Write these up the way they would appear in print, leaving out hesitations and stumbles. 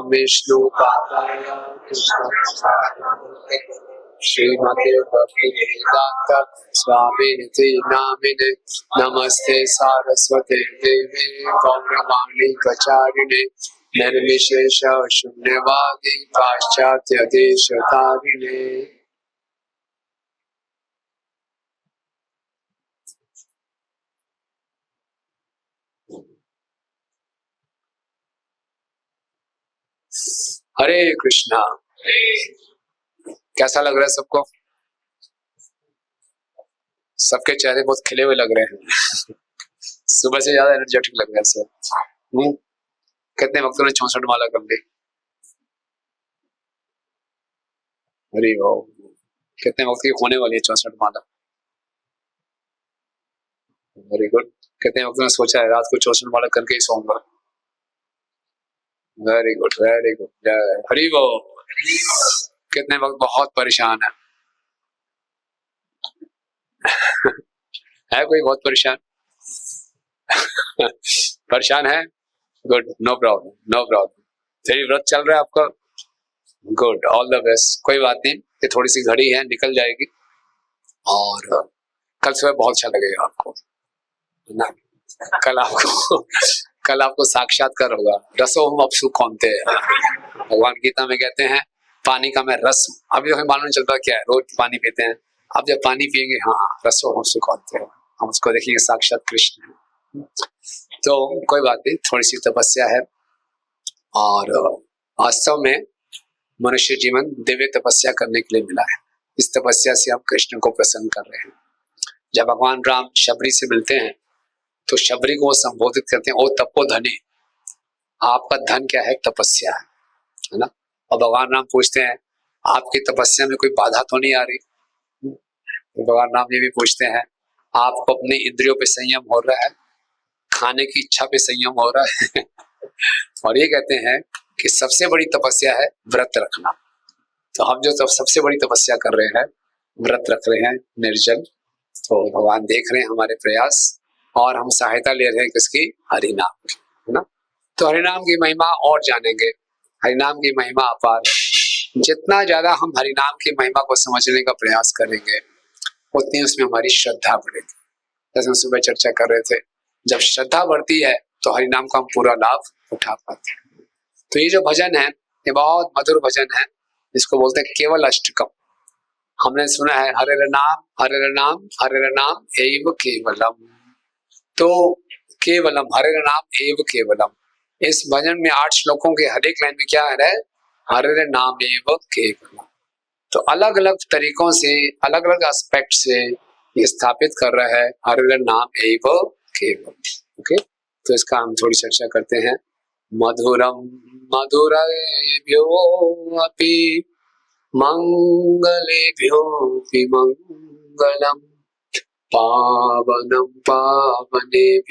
ओम विष्णु पादाय श्रीमते भक्ति वेदांत स्वामिनिति नामिने नमस्ते सारस्वते देवे गौरवाणी प्रचारिणे निर्विशेष शून्यवादी पाश्चात्य देशतारिणे। हरे कृष्णा। कैसा लग रहा है सबको? सबके चेहरे बहुत खिले हुए लग रहे हैं। सुबह से ज्यादा एनर्जेटिक लग रहा है सब। कितने भक्तों ने 64 माला कर ली? हरि ओम। कितने भक्त की होने वाली है 64 माला? Very good. कितने भक्तों ने सोचा है रात को 64 माला करके ही सोऊंगा? Very good very good. Hari Om. कितने वक्त बहुत परेशान है? है कोई बहुत परेशान? परेशान है? Good, no problem no problem. फिर व्रत चल रहा है आपका? Good, all the best. कोई बात नहीं, ये थोड़ी सी घड़ी है, निकल जाएगी और कल सुबह बहुत अच्छा लगेगा आपको ना। कल आपको साक्षात्कार होगा। रसोहम अप्सु कौनते है, भगवान गीता में कहते हैं पानी का मैं रस हूं। अभी तो हमें मालूम नहीं चलता क्या है, रोज पानी पीते हैं। अब जब पानी पिएंगे, हाँ रसोहम सुखौते हैं, हम उसको देखेंगे साक्षात कृष्ण है। तो कोई बात नहीं, थोड़ी सी तपस्या है और वास्तव में मनुष्य जीवन दिव्य तपस्या करने के लिए मिला है। इस तपस्या से हम कृष्ण को प्रसन्न कर रहे हैं। जब भगवान राम शबरी से मिलते हैं तो शबरी को संबोधित करते हैं, ओ तपो धने, आपका धन क्या है? तपस्या है ना। और भगवान राम पूछते हैं आपकी तपस्या में कोई बाधा तो नहीं आ रही? तो भगवान राम ये भी पूछते हैं आपको अपने इंद्रियों पे संयम हो रहा है, खाने की इच्छा पे संयम हो रहा है? और ये कहते हैं कि सबसे बड़ी तपस्या है व्रत रखना। तो हम जो सबसे बड़ी तपस्या कर रहे हैं, व्रत रख रहे हैं निर्जल। तो भगवान देख रहे हैं हमारे प्रयास और हम सहायता ले रहे हैं किसकी? हरिनाम की, है ना। तो हरिनाम की महिमा और जानेंगे। हरिनाम की महिमा अपार है। जितना ज्यादा हम हरिनाम की महिमा को समझने का प्रयास करेंगे उतनी उसमें हमारी श्रद्धा बढ़ेगी। जैसे हम सुबह चर्चा कर रहे थे, जब श्रद्धा बढ़ती है तो हरिनाम का हम पूरा लाभ उठा पाते हैं। तो ये जो भजन है ये बहुत मधुर भजन है, इसको बोलते हैं केवल अष्टकम। हमने सुना है हरे नाम हरे नाम हरे नाम एव केवलम। तो केवलम, हरे नाम एव केवलम, इस भजन में 8 श्लोकों के हर एक लाइन में क्या है? हरे नाम एव केवलम। तो अलग अलग तरीकों से, अलग अलग एस्पेक्ट से ये स्थापित कर रहा है हरे नाम एव केवलम। ओके, तो इसका हम थोड़ी चर्चा करते हैं। मधुरम मधुरेभ्यो अपि मंगलेभ्योऽपि मंगलम, पावनं पावनेभ्योऽपि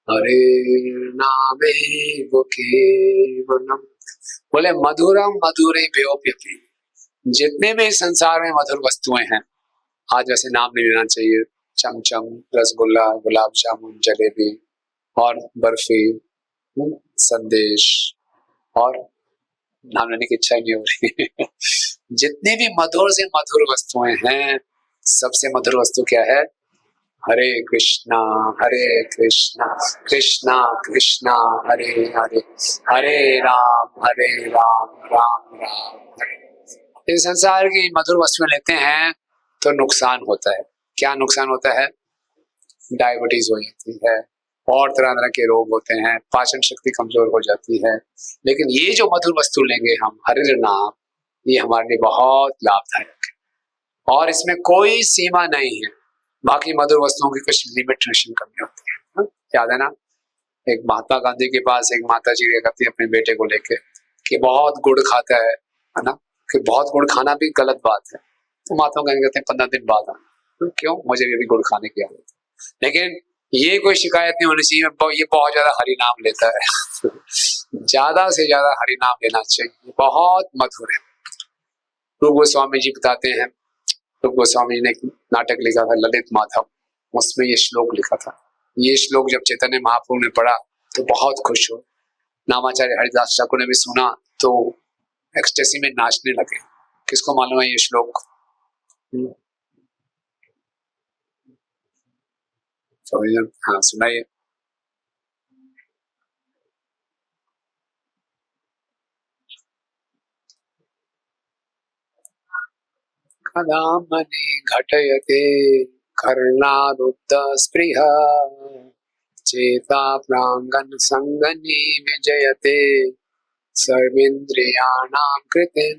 हरेर्नामेव केवलम। बोले मधुरम मधुरेभ्योऽपि, जितने भी संसार में मधुर वस्तुएं हैं, आज वैसे नाम नहीं लेना चाहिए, चमचम, रसगुल्ला, गुलाब जामुन, जलेबी और बर्फी, संदेश, और नाम लेने की इच्छा नहीं हो रही। जितनी भी मधुर से मधुर वस्तुएं हैं, सबसे मधुर वस्तु क्या है? हरे कृष्णा कृष्णा कृष्णा हरे हरे, हरे राम राम राम हरे। इस संसार की मधुर वस्तुएं लेते हैं तो नुकसान होता है। क्या नुकसान होता है? डायबिटीज हो जाती है और तरह तरह के रोग होते हैं, पाचन शक्ति कमजोर हो जाती है। लेकिन ये जो मधुर वस्तु लेंगे हम, हरे नाम, ये हमारे लिए बहुत लाभदायक है और इसमें कोई सीमा नहीं है। बाकी मधुर वस्तुओं की कुछ लिमिटेशन कमी होती है। याद है ना, एक महात्मा गांधी के पास एक माता जी कहती है अपने बेटे को लेके कि बहुत गुड़ खाता है ना, कि बहुत गुड़ खाना भी गलत बात है। तो महात्मा गांधी कहते हैं 15 दिन बाद आना। क्यों? मुझे भी गुड़ खाने की आदत है। लेकिन ये कोई शिकायत नहीं होनी चाहिए, ये बहुत ज्यादा हरि नाम लेता है। ज्यादा से ज्यादा हरि नाम लेना चाहिए, बहुत मधुर है। रूप गोस्वामी जी बताते हैं, रूप गोस्वामी जी ने एक नाटक लिखा था ललित माधव, उसमें ये श्लोक लिखा था। ये श्लोक जब चैतन्य महाप्रभु ने पढ़ा तो बहुत खुश हो। नामाचार्य हरिदास ठाकुर ने भी सुना तो एक्सटेसी में नाचने लगे। किसको मालूम है ये श्लोक? हाँ सुनाइए। कदा मने घटयते कर्णारुद्ध स्पृहा चेता प्रांगन संगनी विजयते सर्वेन्द्रियाणां कृतिं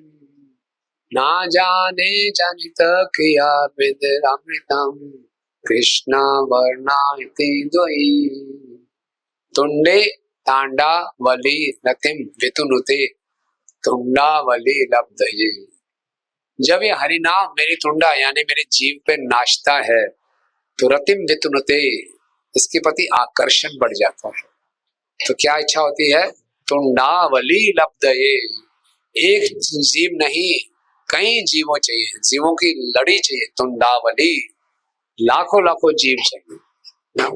ना जाने जनित क्रिया विदरमृतं कृष्णा वर्णायति द्वयी तुंडे तांडावली रतिम वितुनुते तुंडावली लब्धये। जब ये हरिनाम मेरी तुंडा यानी मेरे जीव पे नाचता है तो रतिम वितुनुते इसके प्रति आकर्षण बढ़ जाता है। तो क्या इच्छा होती है? तुंडावली लब्धये। एक जीव नहीं कई जीवों चाहिए, जीवों की लड़ी चाहिए। तुंडावली लाखों लाखों जीव चाहिए।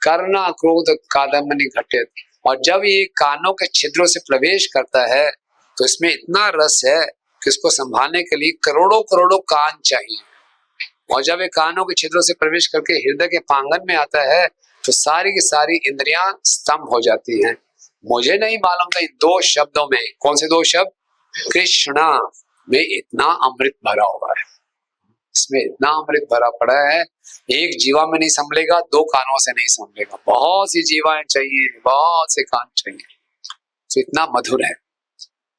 कर्णा क्रोध कादम्बनी घटित। और जब ये कानों के छिद्रों से प्रवेश करता है तो इसमें इतना रस है कि इसको संभालने के लिए करोड़ों करोड़ों कान चाहिए। और जब ये कानों के छिद्रों से प्रवेश करके हृदय के प्रांगण में आता है तो सारी की सारी इंद्रियां स्तंभ हो जाती हैं। मुझे नहीं मालूम था इन दो शब्दों में, कौन से दो शब्द? कृष्णा में इतना अमृत भरा हुआ है, इसमें इतना अमृत भरा पड़ा है, एक जीवा में नहीं संभलेगा, दो कानों से नहीं संभलेगा, बहुत सी जीवाएं चाहिए, बहुत से कान चाहिए। तो इतना मधुर है।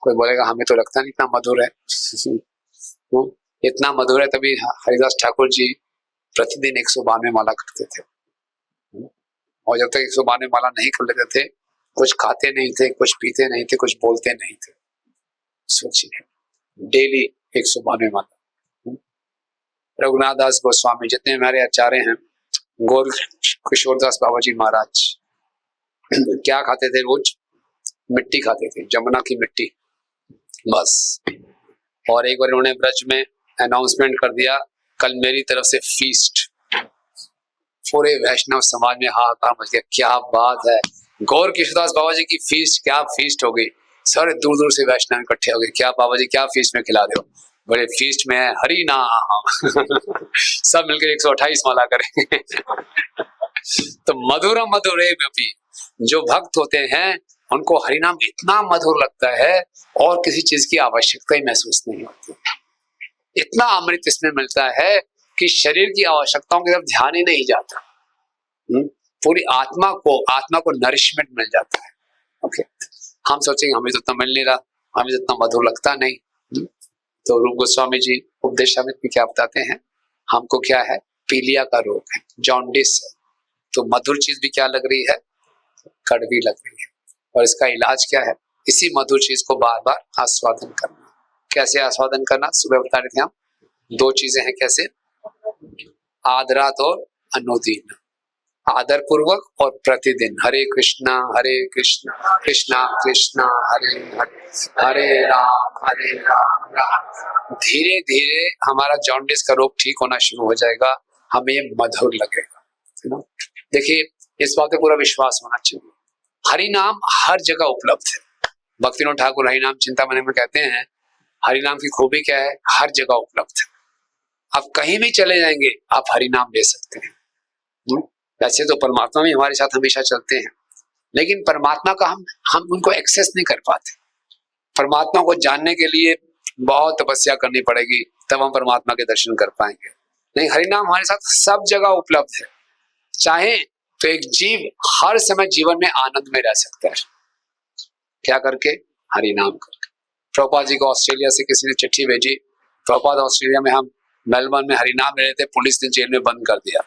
कोई बोलेगा हमें तो लगता नहीं इतना मधुर है। इतना मधुर है तभी हरिदास ठाकुर जी प्रतिदिन 192 माला करते थे। और जब तक 192 माला नहीं कर लेते थे, कुछ खाते नहीं थे, कुछ पीते नहीं थे, कुछ बोलते नहीं थे। सोचिए, डेली 192 माला। रघुनाथ दास गोस्वामी जितने हमारे आचार्य हैं, गौर किशोरदास बाबा जी महाराज क्या खाते थे? रोज मिट्टी खाते थे, जमुना की मिट्टी, बस। और एक बार उन्होंने ब्रज में अनाउंसमेंट कर दिया, कल मेरी तरफ से फीस्ट। पूरे वैष्णव समाज में हाहाकार मच गया, क्या बात है, गौर किशोरदास बाबा जी की फीस्ट, क्या फीस्ट हो गई। सारे दूर दूर से वैष्णव इकट्ठे हो गए, क्या बाबा जी क्या फीस्ट में खिला रहे हो? बड़े फीस्ट में है हरि नाम। सब मिलकर 128 माला करेंगे। तो मधुर मधुर भी जो भक्त होते हैं उनको हरिनाम इतना मधुर लगता है और किसी चीज की आवश्यकता ही महसूस नहीं होती। इतना अमृत इसमें मिलता है कि शरीर की आवश्यकताओं की तरफ ध्यान ही नहीं जाता। पूरी आत्मा को नरिशमेंट मिल जाता है। ओके, हम सोचेंगे हमें तो इतना मिल नहीं रहा, हमें तो इतना मधुर लगता नहीं। तो रूप गोस्वामी जी उपदेशामृत में क्या बताते हैं? हमको क्या है? पीलिया का रोग है, जॉन्डिस है। तो मधुर चीज भी क्या लग रही है? कड़वी लग रही है। और इसका इलाज क्या है? इसी मधुर चीज को बार बार आस्वादन करना। कैसे आस्वादन करना? सुबह बता रहे थे हम, दो चीजें हैं। कैसे? आदरात और अनुदीन। आदर पूर्वक और प्रतिदिन हरे कृष्णा कृष्णा कृष्णा हरे हरे, हरे राम राम। धीरे धीरे हमारा जॉन्डिस का रोग ठीक होना शुरू हो जाएगा, हमें ये मधुर लगेगा, है ना। देखिए, इस बात पे पूरा विश्वास होना चाहिए। हरि नाम हर जगह उपलब्ध है। भक्तिविनोद ठाकुर हरि नाम चिंतामणि में कहते हैं, हरि नाम की खूबी क्या है? हर जगह उपलब्ध है। आप कहीं भी चले जाएंगे, आप हरि नाम ले सकते हैं। वैसे तो परमात्मा भी हमारे साथ हमेशा चलते हैं, लेकिन परमात्मा का हम उनको एक्सेस नहीं कर पाते। परमात्मा को जानने के लिए बहुत तपस्या करनी पड़ेगी, तब हम परमात्मा के दर्शन कर पाएंगे। नहीं, हरिनाम हमारे साथ सब जगह उपलब्ध है। चाहे तो एक जीव हर समय जीवन में आनंद में रह सकता है। क्या करके? हरिनाम करके। प्रभुपाद जी को ऑस्ट्रेलिया से किसी ने चिट्ठी भेजी, प्रभुपाद ऑस्ट्रेलिया में हम मेलबर्न में हरिनाम ले रहे थे, पुलिस ने जेल में बंद कर दिया।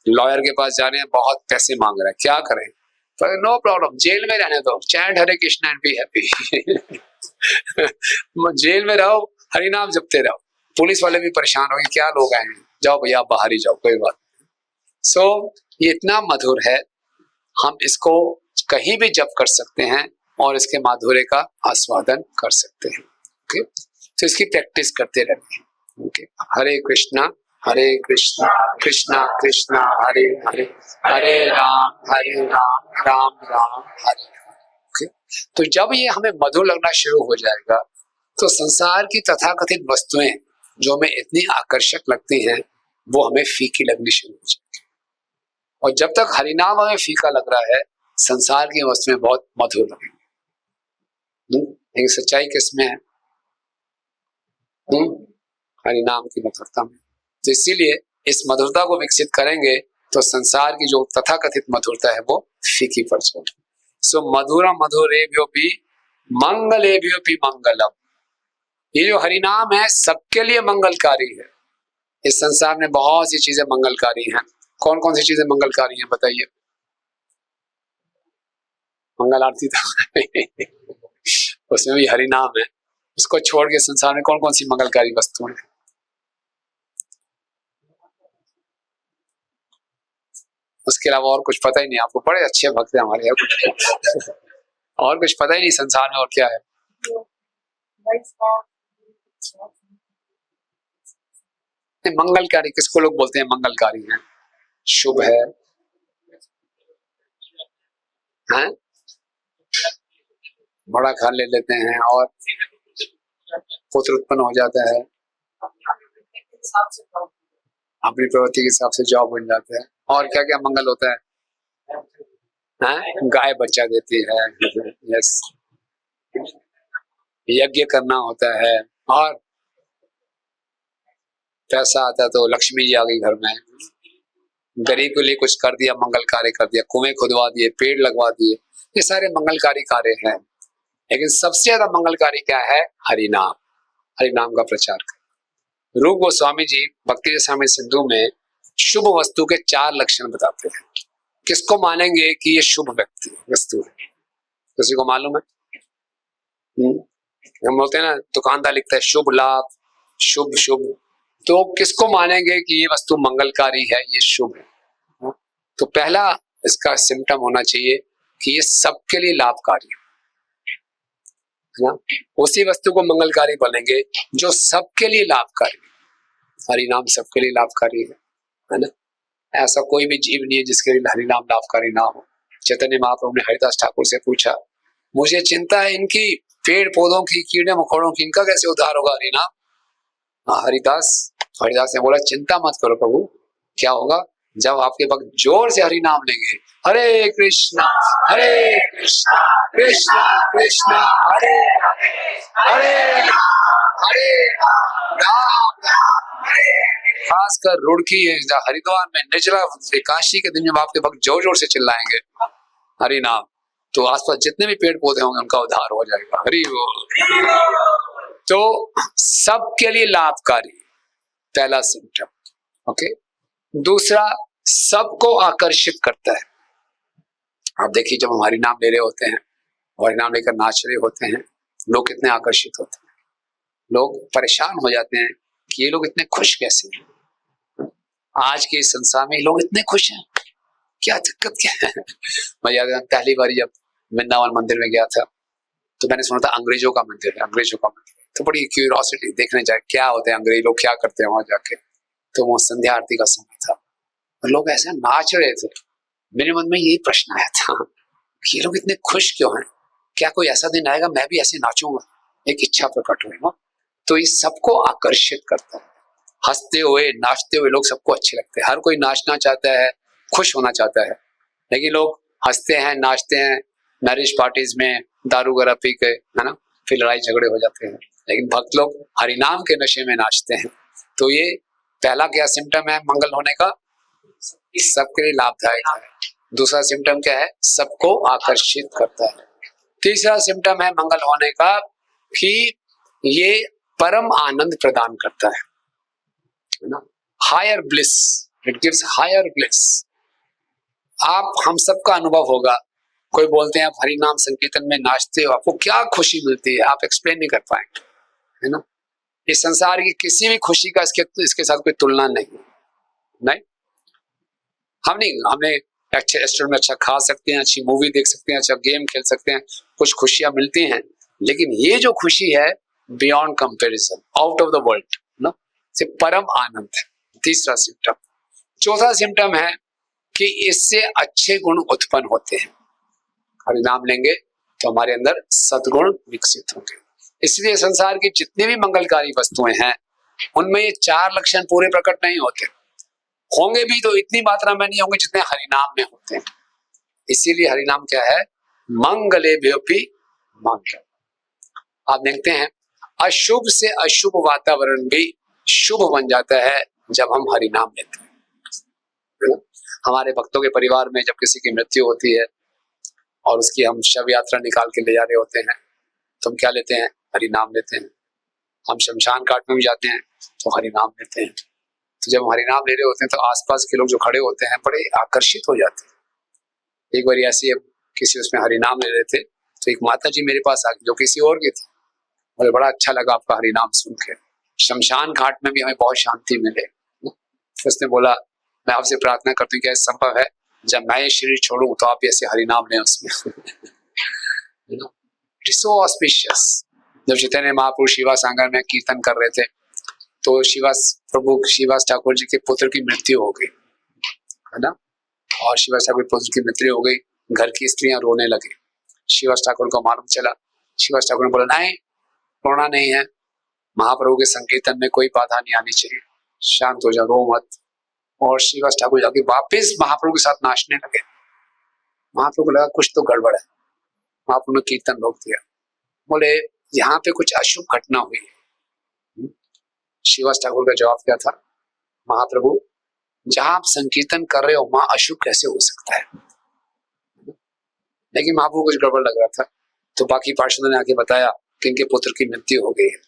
लॉयर के पास जा रहे हैं, बहुत पैसे मांग रहे हैं, क्या करें? नो प्रॉब्लम, जेल में रहने दो, chant Hare Krishna and be happy. जेल में रहो, हरिनाम जपते रहो। पुलिस वाले भी परेशान हो गए, क्या लोग आए हैं, जाओ भैया बाहर ही जाओ, कोई बात। सो ये इतना मधुर है, हम इसको कहीं भी जप कर सकते हैं और इसके माधुर्य का आस्वादन कर सकते हैं। ओके, तो इसकी प्रैक्टिस करते रहते हैं। ओके, हरे कृष्णा कृष्णा कृष्णा हरे हरे, हरे राम राम राम हरे। ओके, तो जब ये हमें मधुर लगना शुरू हो जाएगा तो संसार की तथाकथित वस्तुएं जो हमें इतनी आकर्षक लगती हैं वो हमें फीकी लगनी शुरू हो जाएगी। और जब तक हरिनाम हमें फीका लग रहा है संसार की वस्तुएं बहुत मधुर लगेंगी। लेकिन सच्चाई किसमें है? हरिनाम की मधुरता में। तो इसीलिए इस मधुरता को विकसित करेंगे तो संसार की जो तथाकथित मधुरता है वो फीकी पड़ जाएगी। सो मधुरम मधुरेभ्योऽपि मंगलेभ्योऽपि मंगलम। ये जो हरिनाम है सबके लिए मंगलकारी है। इस संसार में बहुत सी चीजें मंगलकारी हैं। कौन कौन सी चीजें मंगलकारी हैं बताइए? मंगल आरती तो उसमें भी हरिनाम है। उसको छोड़ के संसार में कौन कौन सी मंगलकारी वस्तुएं हैं? उसके अलावा और कुछ पता ही नहीं आपको? बड़े अच्छे भक्त हैं हमारे यहाँ। और कुछ पता ही नहीं संसार में और क्या है। मंगलकारी किसको लोग बोलते हैं? मंगलकारी है, शुभ है, हैं? बड़ा घर ले लेते हैं और पुत्र उत्पन्न हो जाता है, अपनी प्रवृत्ति के हिसाब से जॉब बन जाता है। और क्या क्या मंगल होता है? गाय बच्चा देती है, यस, यज्ञ करना होता है, और पैसा आता है तो लक्ष्मी जी आ गई घर में। गरीब के लिए कुछ कर दिया, मंगल कार्य कर दिया, कुएं खुदवा दिए, पेड़ लगवा दिए, ये सारे मंगलकारी कार्य हैं। लेकिन सबसे ज्यादा मंगलकारी क्या है? हरिनाम, हरिनाम का प्रचार कर। रूप गोस्वामी जी भक्ति रसामृत सिंधु में शुभ वस्तु के 4 लक्षण बताते हैं। किसको मानेंगे कि ये शुभ व्यक्ति वस्तु है? किसी को मालूम है? हम बोलते हैं ना, दुकानदार लिखता है शुभ लाभ, शुभ शुभ, तो किसको मानेंगे कि ये वस्तु मंगलकारी है, ये शुभ है? तो पहला इसका सिम्टम होना चाहिए कि ये सबके लिए लाभकारी है ना। उसी वस्तु को मंगलकारी बोलेंगे जो सबके लिए लाभकारी। हरिनाम सबके लिए लाभकारी है ना। ऐसा कोई भी जीव नहीं है जिसके लिए हरिनाम लाभकारी ना हो। चैतन्य महाप्रभु ने हरिदास ठाकुर से पूछा, मुझे चिंता है इनकी, पेड़ पौधों की, कीड़े मकोड़ों की, इनका कैसे उद्धार होगा हरिनाम? हरिदास ने बोला, चिंता मत करो प्रभु, क्या होगा जब आपके भक्त जोर से हरि नाम लेंगे, हरे कृष्णा कृष्णा कृष्णा हरे हरे हरे राम राम। खासकर रुड़की हरिद्वार में निर्जला काशी के दिन जब आपके भक्त जोर जोर से चिल्लाएंगे हरि नाम, तो आसपास जितने भी पेड़ पौधे होंगे उनका उद्धार हो जाएगा। हरि बोल। तो सबके लिए लाभकारी, पहला सिम्टम। ओके, दूसरा सबको आकर्षित करता है। आप देखिए जब हम हरि नाम ले रहे होते हैं और हरि नाम लेकर नाच रहे होते हैं, लोग कितने आकर्षित होते हैं। लोग परेशान हो जाते हैं कि ये लोग इतने खुश कैसे हैं। आज के इस संसार में लोग इतने खुश हैं, क्या दिक्कत क्या है? मैं याद है पहली बार जब वृंदावन मंदिर में गया था तो मैंने सुना था अंग्रेजों का मंदिर है, अंग्रेजों का मंदिर। तो बड़ी क्यूरियोसिटी, देखने जाए क्या होते हैं अंग्रेज लोग, क्या करते हैं वहां जाके। तो वो संध्या आरती का समय था और लोग ऐसे नाच रहे थे। मेरे मन में यही प्रश्न आया था कि ये लोग इतने खुश क्यों हैं? क्या कोई ऐसा दिन आएगा मैं भी ऐसे नाचूंगा? एक इच्छा प्रकट हुई ना। तो ये सबको आकर्षिट करता है। हंसते हुए नाचते हुए लोग सबको अच्छे लगते हैं। हर कोई नाचना चाहता है, खुश होना चाहता है। लेकिन लोग हंसते हैं, नाचते हैं, मैरिज पार्टीज में दारू वगैरह पी के, है ना, फिर लड़ाई झगड़े हो जाते हैं। लेकिन भक्त लोग हरिनाम के नशे में नाचते हैं। तो ये पहला क्या सिम्टम है मंगल होने का? सबके लिए लाभदायक है। दूसरा सिम्टम क्या है? सबको आकर्षित करता है। तीसरा सिम्टम है मंगल होने का कि ये परम आनंद प्रदान करता है ना, higher bliss, it gives higher bliss. आप हम सबका अनुभव होगा, कोई बोलते हैं आप हरि नाम संकीर्तन में नाचते हो, आपको क्या खुशी मिलती है, आप एक्सप्लेन नहीं कर पाएंगे, है ना। इस संसार की किसी भी खुशी का इसके साथ कोई तुलना नहीं। हमने अच्छे रेस्टोरेंट में अच्छा खा सकते हैं, अच्छी मूवी देख सकते हैं, अच्छा गेम खेल सकते हैं, कुछ खुशियां मिलती हैं। लेकिन ये जो खुशी है beyond comparison, out of the world ना, से परम आनंद है। तीसरा सिम्टम। चौथा सिम्टम है कि इससे अच्छे गुण उत्पन्न होते हैं। हरि नाम लेंगे तो हमारे अंदर सद्गुण विकसित होंगे। इसलिए संसार की जितनी भी मंगलकारी वस्तुएं हैं उनमें ये 4 लक्षण पूरे प्रकट नहीं होते, होंगे भी तो इतनी मात्रा में नहीं होंगे जितने हरिनाम में होते हैं। इसीलिए हरिनाम क्या है, मंगले भ्योपि मंगल। आप देखते हैं अशुभ से अशुभ वातावरण भी शुभ बन जाता है जब हम हरिनाम लेते हैं। हमारे भक्तों के परिवार में जब किसी की मृत्यु होती है और उसकी हम शव यात्रा निकाल के ले जा रहे होते हैं तो हम क्या लेते हैं, हरिनाम लेते हैं। हम शमशान घाट में भी जाते हैं तो हरिनाम लेते हैं। तो जब हम हरिनाम ले रहे होते हैं तो आसपास के लोग जो खड़े होते हैं बड़े आकर्षित हो जाते हैं। एक बार ऐसे किसी उसमें हरिनाम ले रहे थे तो एक माता जी मेरे पास आ गई जो किसी और की थी, मुझे बड़ा अच्छा लगा आपका हरिनाम सुन के, शमशान घाट में भी हमें बहुत शांति मिले। उसने बोला मैं आपसे प्रार्थना करती हूँ क्या संभव है जब मैं ये शरीर छोड़ूं तो आप ऐसे हरिनाम लें उसमें। सो ऑस्पिशियस। जब चैतन्य महाप्रभु शिवा सांगर में कीर्तन कर रहे थे तो प्रभु शिवास ठाकुर जी के पुत्र की मृत्यु हो गई है ना, और शिवास ठाकुर पुत्र की मृत्यु हो गई, घर की स्त्रियां रोने लगी। शिवास ठाकुर को मालूम चला, शिवास ठाकुर ने बोला नहीं रोना नहीं है, महाप्रभु के संकीर्तन में कोई बाधा नहीं आनी चाहिए, शांत हो जाओ, रो मत। और शिवास ठाकुर जाके वापिस महाप्रभु के साथ नाचने लगे। महाप्रभु को लगा कुछ तो गड़बड़ है, महाप्रभु ने कीर्तन रोक दिया, बोले यहाँ पे कुछ अशुभ घटना हुई है। शिवास ठाकुर का जवाब क्या था, महाप्रभु जहां आप संकीर्तन कर रहे हो वहां अशुभ कैसे हो सकता है। लेकिन महाप्रभु कुछ गड़बड़ लग रहा था तो बाकी पार्षदों ने आके बताया कि इनके पुत्र की मृत्यु हो गई है।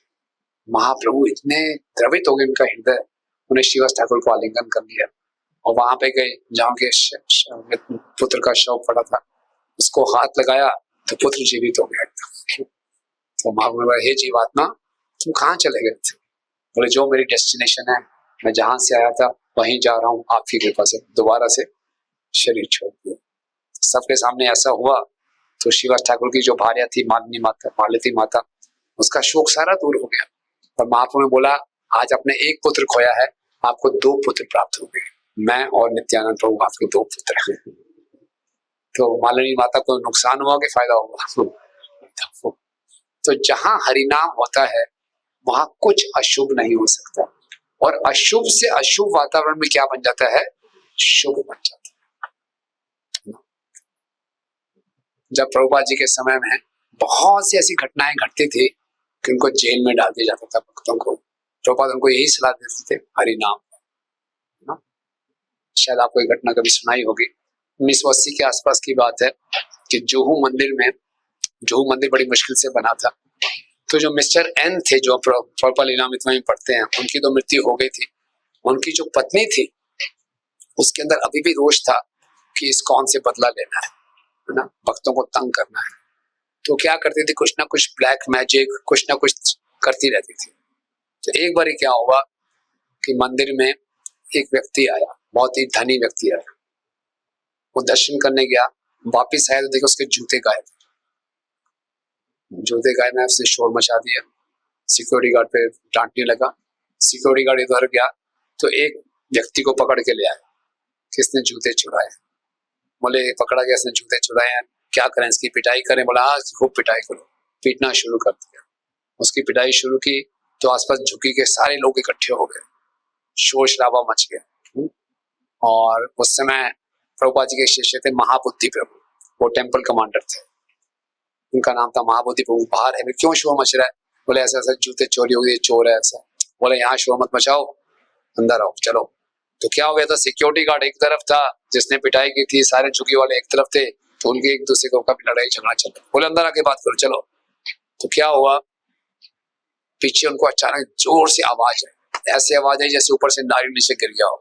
महाप्रभु इतने द्रवित हो गए उनका हृदय, उन्हें शिवास ठाकुर को आलिंगन कर लिया और वहां पे गए जहाँ के पुत्र का शव पड़ा था, उसको हाथ लगाया तो पुत्र जीवित हो गया। तो महाप्रभु ने, हे जीवात्मा तुम कहाँ चले गए थे? बोले जो मेरी डेस्टिनेशन है, मैं जहां से आया था वहीं जा रहा हूँ, आपकी कृपा से दोबारा से शरीर छोड़ दिया। सबके सामने ऐसा हुआ तो शिवास ठाकुर की जो भार्या थी मालिनी माता, मालती माता, उसका शोक सारा दूर हो गया। और महाप्रभु ने बोला आज आपने एक पुत्र खोया है, आपको 2 पुत्र प्राप्त हो गए, मैं और नित्यानंद प्रभु आपके 2 पुत्र हैं। तो मालिनी माता को नुकसान हुआ कि फायदा हुआ? तो जहां हरिनाम होता है वहां कुछ अशुभ नहीं हो सकता, और अशुभ से अशुभ वातावरण में क्या बन जाता है, शुभ बन जाता है। जब प्रभुपाद जी के समय में बहुत सी ऐसी घटनाएं घटती थी कि उनको जेल में डाल दिया जाता था भक्तों को, प्रभुपाद उनको यही सलाह देते थे हरिनाम। शायद आपको एक घटना कभी सुनाई होगी, 1980 के आसपास की बात है कि जुहू मंदिर बड़ी मुश्किल से बना था। तो जो मिस्टर एन थे जो प्रभुपाद लीलामृत में पढ़ते हैं, उनकी तो मृत्यु हो गई थी। उनकी जो पत्नी थी उसके अंदर अभी भी रोष था कि इस्कॉन से बदला लेना है ना, भक्तों को तंग करना है। तो क्या करती थी, कुछ ना कुछ ब्लैक मैजिक कुछ ना कुछ करती रहती थी। तो एक बार क्या हुआ कि मंदिर में एक व्यक्ति आया, बहुत ही धनी व्यक्ति आया, वो दर्शन करने गया, वापिस आया तो देखो उसके जूते गायब। जूते गायब में उसने शोर मचा दिया, सिक्योरिटी गार्ड पे डांटने लगा। सिक्योरिटी गार्ड इधर गया तो एक व्यक्ति को पकड़ के ले आया, किसने जूते चुराए। बोले पकड़ा गया, इसने जूते चुराए हैं, क्या करें, इसकी पिटाई करें? बोला हाँ खूब पिटाई करो। पीटना शुरू कर दिया, उसकी पिटाई शुरू की तो आसपास झुकी के सारे लोग इकट्ठे हो गए, शोर शराबा मच गया। और उस समय प्रभुपाद जी के शिष्य थे महाबुद्धि प्रभु, वो टेम्पल कमांडर थे, उनका नाम था महाबुद्धि प्रभु। बाहर है, क्यों शोर मच रहा है? बोले ऐसा ऐसा जूते चोरी हो गए, चोर है ऐसा। बोले यहाँ शोर मत मचाओ, अंदर आओ चलो। तो क्या हो गया था, सिक्योरिटी गार्ड एक तरफ था जिसने पिटाई की थी, सारे झुकी वाले एक तरफ थे, तो उनके एक दूसरे को कभी लड़ाई झगड़ा चल रहा। बोले अंदर आके बात करो चलो। तो क्या हुआ, पीछे उनको अचानक जोर से आवाज आई, ऐसी आवाज आई जैसे ऊपर से नारियल नीचे गिर गया हो।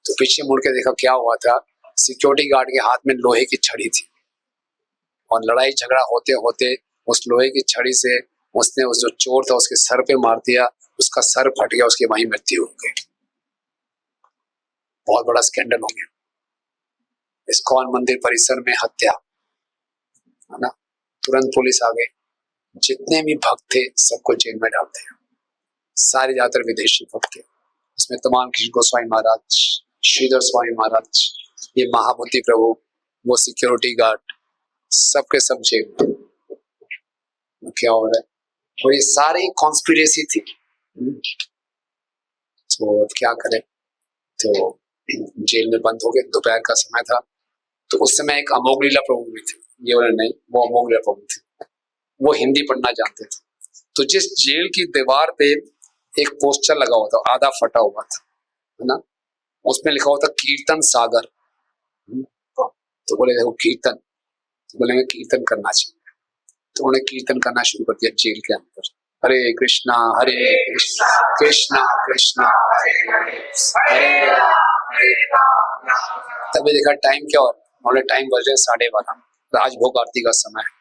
तो पीछे मुड़ के देखा, क्या हुआ था, सिक्योरिटी गार्ड के हाथ में लोहे की छड़ी थी और लड़ाई झगड़ा होते होते उस लोहे की छड़ी से उसने उस जो चोर था उसके सर पे मार दिया, उसका सर फट गया, उसकी वहीं मृत्यु हो गई। बहुत बड़ा स्कैंडल हो गया। इस्कॉन मंदिर परिसर में हत्या है ना, तुरंत पुलिस आ गई, जितने भी भक्त थे सबको जेल में डाल दिया, सारे ज्यादातर विदेशी भक्त थे। उसमें तमाम कृष्ण गोस्वामी महाराज, श्रीधर स्वामी महाराज, ये महाबुद्धि प्रभु, वो सिक्योरिटी गार्ड, सबके सब जेल में। क्या हो रहा है, और ये सारी कॉन्स्पिरेसी थी। तो क्या करें, तो जेल में बंद हो गए, दोपहर का समय था। तो उस समय एक अमोघ लीला प्रभु भी थे, ये वाले नहीं, वो अमोघ लीला प्रभु थे, वो हिंदी पढ़ना जानते थे। तो जिस जेल की दीवार पे एक पोस्टर लगा हुआ था, आधा फटा हुआ था, है ना, उसमें लिखा हुआ था कीर्तन सागर। तो बोले देखो कीर्तन, तो बोलेंगे कीर्तन करना चाहिए। तो उन्होंने कीर्तन करना शुरू कर दिया जेल के अंदर, हरे कृष्णा कृष्णा कृष्णा हरे हरे, हरे राम। तभी देखा टाइम क्या हो, उन्होंने टाइम बज रहे 12:30, राजभोग आरती का समय है।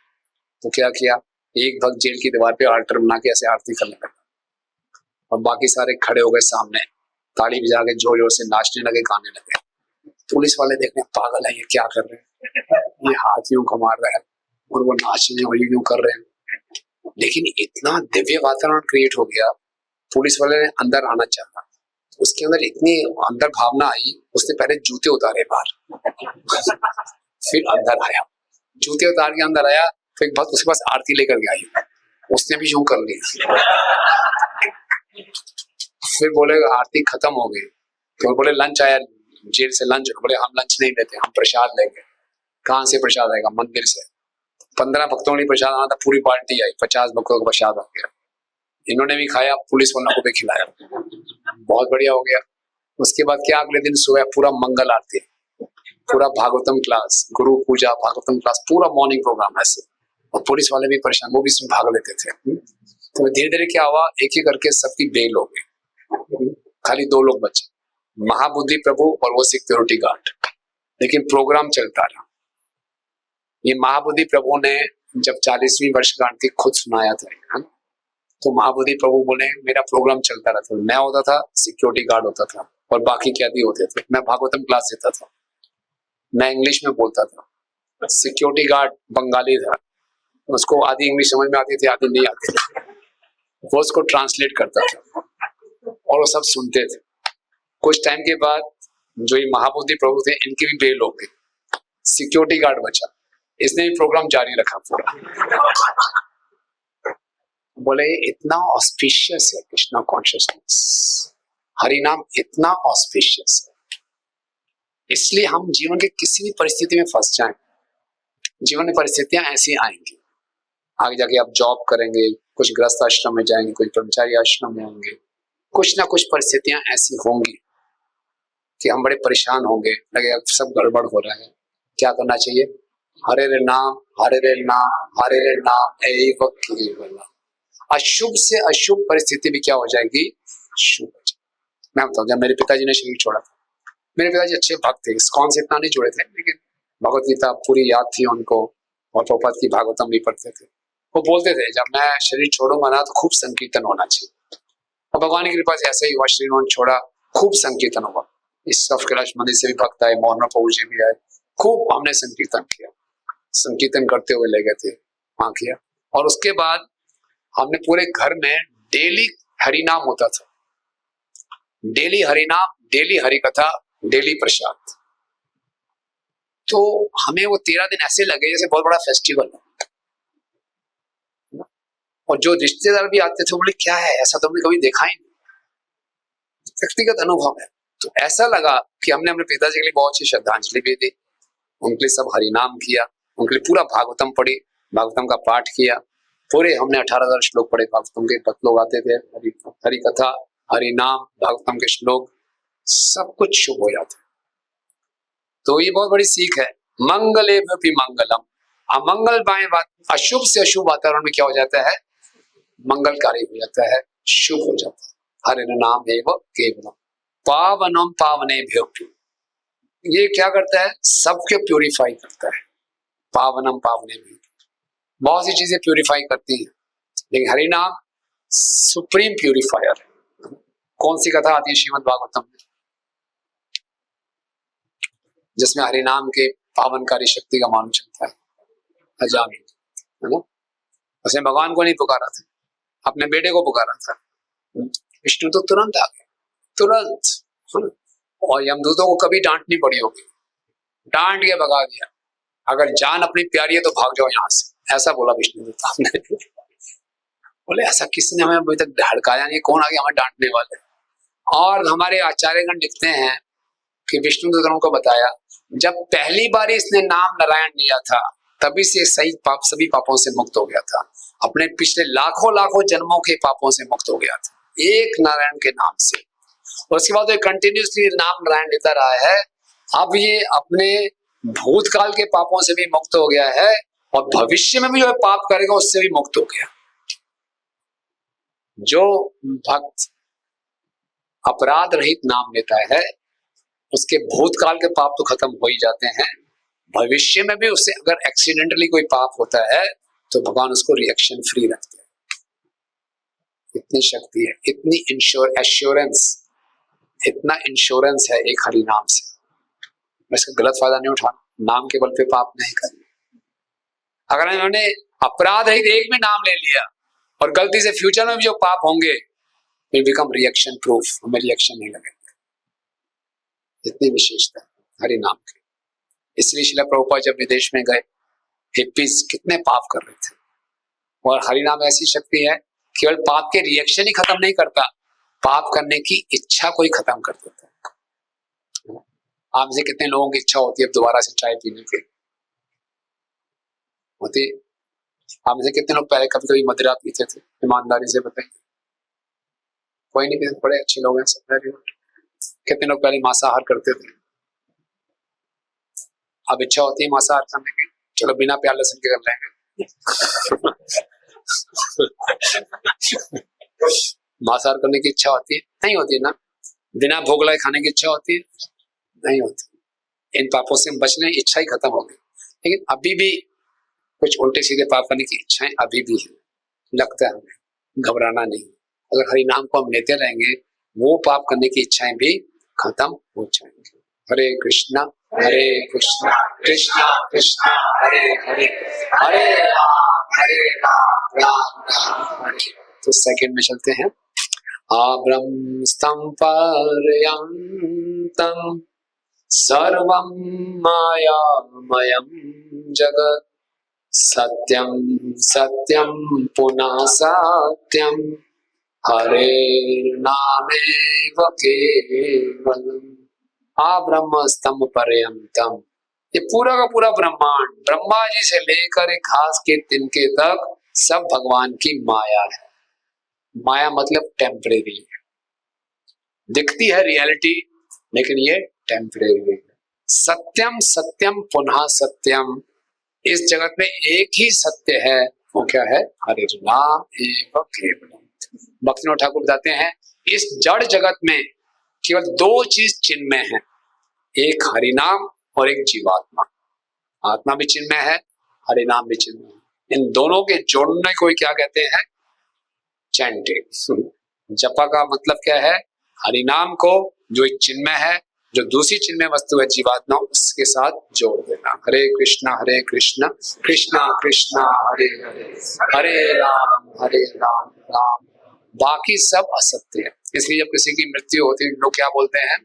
तो क्या किया, एक भक्त जेल की दीवार पे आल्टर बना के ऐसे आरती करने लगा, और बाकी सारे खड़े हो गए सामने, ताली बजा के जोर जोर से नाचने लगे, गाने लगे। पुलिस वाले देखने पागल है, ये क्या कर रहे हैं, ये हाथ यूं घुमा रहा है और वो नाचने और यूं कर रहे हैं। लेकिन इतना दिव्य वातावरण क्रिएट हो गया, पुलिस वाले ने अंदर आना चाहा, उसके अंदर इतनी अंदर भावना आई, उसने पहले जूते उतारे बाहर, फिर अंदर आया, जूते उतार के अंदर आया, तो एक भक्त उसके पास आरती लेकर के आई, उसने भी यूं कर लिया। फिर बोले आरती खत्म हो गई, तो बोले लंच आया जेल से, लंच, बोले हम लंच नहीं लेते, हम प्रसाद लेंगे। कहाँ से प्रसाद आएगा, मंदिर से। 15 भक्तों ने प्रसाद आना था, पूरी पार्टी आई, 50 भक्तों का प्रसाद आ गया, इन्होंने भी खाया, पुलिस वालों को भी खिलाया, बहुत बढ़िया हो गया। उसके बाद क्या, अगले दिन सुबह पूरा मंगल आरती, पूरा भागवतम क्लास, गुरु पूजा, भागवतम क्लास, पूरा मॉर्निंग प्रोग्राम ऐसे, और पुलिस वाले भी परेशान, वो भी इसमें भाग लेते थे। तो धीरे धीरे क्या हुआ, एक एक करके सबकी बेल हो गई, खाली 2 लोग बचे, महाबुद्धि प्रभु और वो सिक्योरिटी गार्ड। लेकिन प्रोग्राम चलता रहा। ये महाबुद्धि प्रभु ने जब 40वीं वर्षगांठ की खुद सुनाया था, तो महाबुद्धि प्रभु बोले मेरा प्रोग्राम चलता रहता था, मैं होता था, सिक्योरिटी गार्ड होता था, और बाकी कैदी होते थे। मैं भागवतम क्लास देता था, मैं इंग्लिश में बोलता था, सिक्योरिटी गार्ड बंगाली था, उसको आधी इंग्लिश समझ में आती थी, आधी नहीं आती थी, वो उसको ट्रांसलेट करता था, और वो सब सुनते थे। कुछ टाइम के बाद जो ये महाबुद्धि प्रभु थे, इनकी भी बेल हो गई, सिक्योरिटी गार्ड बचा, इसने भी प्रोग्राम जारी रखा पूरा। बोले इतना ऑस्पिशियस है कृष्णा कॉन्शियसनेस, हरि नाम इतना ऑस्पिशियस है, इसलिए हम जीवन के किसी भी परिस्थिति में फंस जाएं, जीवन में परिस्थितियां ऐसी आएंगी, आगे जाके आप जॉब करेंगे, कुछ गृहस्थ आश्रम में जाएंगे, कुछ ब्रह्मचारी आश्रम में होंगे, कुछ ना कुछ परिस्थितियां ऐसी होंगी कि हम बड़े परेशान होंगे, लगे अब सब गड़बड़ हो रहा है। क्या करना चाहिए, हरे रे नाम, हरे रे नाम, हरे रे नाम एव केवलम। अशुभ से अशुभ परिस्थिति भी क्या हो जाएगी, शुभ हो जाएगी। मैं बताऊं, जब मेरे पिताजी ने शरीर छोड़ा था, मेरे पिताजी अच्छे भक्त थे, इस्कॉन से इतना नहीं जुड़े थे, लेकिन भगवत गीता पूरी याद थी उनको, और प्रभुपाद की भागवतम भी पढ़ते थे। वो बोलते थे जब मैं शरीर छोड़ूंगा ना, तो खूब संकीर्तन होना चाहिए, और भगवान की कृपा से ऐसा ही हुआ, शरीर उन्होंने छोड़ा, खूब संकीर्तन हुआ। इस कैलाश मंदिर से भी भक्त आए, मोहन प्रभु जी भी आए, खूब हमने संकीर्तन किया, संकीर्तन करते हुए ले गए थे वहां किया। और उसके बाद हमने पूरे घर में डेली हरिनाम होता था, डेली हरिनाम, डेली हरिकथा, डेली प्रसाद। तो हमें वो 13 दिन ऐसे लगे जैसे बहुत बड़ा फेस्टिवल है। और जो रिश्तेदार भी आते थे, बोले क्या है, ऐसा तो हमने कभी देखा ही नहीं, व्यक्तिगत अनुभव है। तो ऐसा लगा कि हमने अपने पिताजी के लिए बहुत अच्छी श्रद्धांजलि भी दी, उनके लिए सब हरिनाम किया, उनके लिए पूरा भागवतम पढ़ी, भागवतम का पाठ किया, पूरे हमने 18,000 श्लोक पढ़े भागवतम के। भक्त लोग आते थे, हरि कथा, हरि नाम, भागवतम के श्लोक, सब कुछ शुभ हो जाता है। तो ये बहुत बड़ी सीख है, मंगले भी मंगलम। अमंगल बाएं बात, अशुभ से अशुभ वातावरण में क्या हो जाता है, मंगलकारी हो जाता है, शुभ हो जाता है। हरि नाम एव केवलम पावनम पावनेभ्यो। ये क्या करता है, सबके प्यूरिफाई करता है, पावनम पावनेभ्यो। बहुत सी चीजें प्यूरिफाई करती हैं, लेकिन हरि नाम सुप्रीम प्यूरिफायर है। कौन सी कथा आती है श्रीमद् भागवतम में, जिसमें हरि नाम के पावनकारी शक्ति का मालूम चलता है, अजामी, है ना। उसने भगवान को नहीं पुकारा था, अपने बेटे को पुकारा था, विष्णु तो तुरंत आ गए, तुरंत। और यमदूतों को कभी डांटनी पड़ी होगी, डांट के भगा दिया, अगर जान अपनी प्यारी है तो भाग जाओ यहाँ से, ऐसा बोला विष्णु ने। बोले ऐसा किसने हमें अभी तक धड़काया नहीं, कौन आगे हमें डांटने वाले। और हमारे आचार्यगण लिखते हैं कि विष्णु ने उनको बताया, जब पहली बार इसने नाम नारायण लिया था तभी से सभी पापों से मुक्त हो गया था, अपने पिछले लाखों लाखों जन्मों के पापों से मुक्त हो गया था एक नारायण के नाम से। और उसके बाद कंटिन्यूसली नाम नारायण लेता रहा है। अब ये अपने भूतकाल के पापों से भी मुक्त हो गया है और भविष्य में भी जो पाप करेगा उससे भी मुक्त हो गया। जो भक्त अपराध रहित नाम लेता है उसके भूतकाल के पाप तो खत्म हो ही जाते हैं, भविष्य में भी उससे अगर एक्सीडेंटली कोई पाप होता है तो भगवान उसको रिएक्शन फ्री रखते हैं। इतनी शक्ति है, इतनी एश्योरेंस, इतना इंश्योरेंस है एक हरि नाम से। मैं इसका गलत फायदा नहीं उठाना, नाम के बल पे पाप नहीं करना। अगर इन्होंने अपराध रहित एक भी नाम ले लिया और गलती से फ्यूचर में भी जो पाप होंगे विल बिकम रिएक्शन प्रूफ, हमें रिएक्शन नहीं लगेगा। इतनी विशेषता हरि नाम की। इसलिए श्रील प्रभुपाद जब विदेश में गए, हिप्पीज कितने पाप कर रहे थे, और हरि नाम ऐसी शक्ति है केवल पाप के रिएक्शन ही खत्म नहीं करता, पाप करने की इच्छा को ही खत्म कर देता है। आप से कितने लोगों की इच्छा होती है दोबारा से चाय पीने की? होती? आप में से कितने लोग पहले कभी कभी मदिरा पीते थे? ईमानदारी से बताइए। कोई नहीं पीते, बड़े अच्छे लोग हैं सब। कितने लोग पहले मांसाहार करते थे? अब इच्छा होती है मांसाहार करने की, चलो बिना प्याज लहसुन के कर लेंगे। मांसाहार करने की इच्छा होती है? नहीं होती है ना। बिना भोग लगाए खाने की इच्छा होती है? नहीं होती। इन पापों से बचने की इच्छा ही खत्म हो गई। लेकिन अभी भी कुछ उल्टे सीधे पाप करने की इच्छाएं अभी भी है, लगता है हमें, घबराना नहीं। अगर हरि नाम को हम लेते रहेंगे वो पाप करने की इच्छाएं भी खत्म हो जाएंगी। हरे कृष्णा कृष्णा कृष्णा हरे हरे, हरे राम राम हरे। तो सेकंड में चलते हैं। आब्रह्मस्तं पर्यन्तं सर्वं मायामयं जगत्, सत्यं सत्यं पुनः सत्यं, हरे नामेव केवलम्। आब्रह्म स्तंभ पर्यंतम, ये पूरा का पूरा ब्रह्मांड, ब्रह्मा जी से लेकर एक घास के तिनके तक सब भगवान की माया है। माया मतलब टेम्परेरी है, दिखती है रियलिटी लेकिन ये टेम्परेरी है। सत्यम सत्यम पुनः सत्यम, इस जगत में एक ही सत्य है, वो क्या है? हरे नाम एवं केवलम। भक्तिनाथ ठाकुर बताते हैं इस जड़ जगत में केवल दो चीज चिन्मय है, एक हरि नाम और एक जीवात्मा। आत्मा भी चिन्मय है, हरि नाम भी चिन्मय है। इन दोनों के जोड़ने को क्या कहते हैं? चैंटिंग। जपा का मतलब क्या है? हरि नाम को जो एक चिन्मय है, जो दूसरी चिन्मय वस्तु है जीवात्मा, उसके साथ जोड़ देना। हरे कृष्णा कृष्णा कृष्णा हरे हरे, हरे राम राम। बाकी सब असत्य है। इसलिए जब किसी की मृत्यु होती है लोग क्या बोलते हैं?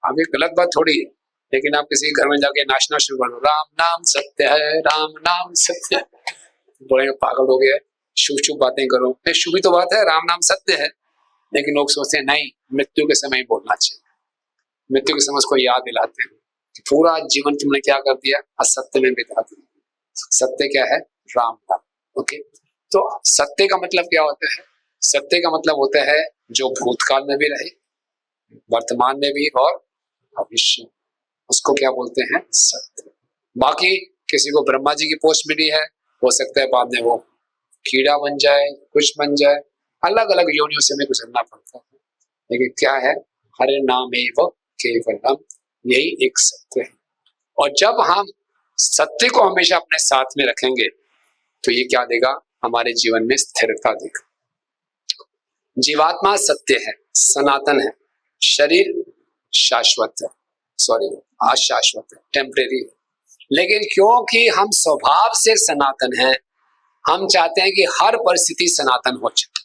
अब ये गलत बात थोड़ी है, लेकिन आप किसी घर में जाके नाचना शुरू कर दो, राम नाम सत्य है, राम नाम सत्य है, बड़े पागल हो गए, शुभ शुभ बातें करो। शुभ ही तो बात है, राम नाम सत्य है, लेकिन लोग सोचते हैं नहीं, मृत्यु के समय ही बोलना चाहिए। मृत्यु के समय उसको याद दिलाते हैं कि पूरा जीवन तुमने क्या कर दिया? असत्य में बिता दिया। सत्य क्या है? राम नाम। ओके, तो सत्य का मतलब क्या होता है? सत्य का मतलब होता है जो भूतकाल में भी रहे, वर्तमान में भी और भविष्य, उसको क्या बोलते हैं? सत्य। बाकी किसी को ब्रह्मा जी की पोस्ट मिली है, हो सकता है बाद में वो कीड़ा बन जाए, कुछ बन जाए, अलग अलग योनियों से हमें गुजरना पड़ता है, लेकिन क्या है? हरे नाम एवं केवलम, यही एक सत्य है। और जब हम सत्य को हमेशा अपने साथ में रखेंगे तो ये क्या देगा? हमारे जीवन में स्थिरता देगा। जीवात्मा सत्य है, सनातन है, शरीर शाश्वत है, सॉरी अशाश्वत है, टेम्परेरी है। लेकिन क्योंकि हम स्वभाव से सनातन हैं, हम चाहते हैं कि हर परिस्थिति सनातन हो जाए,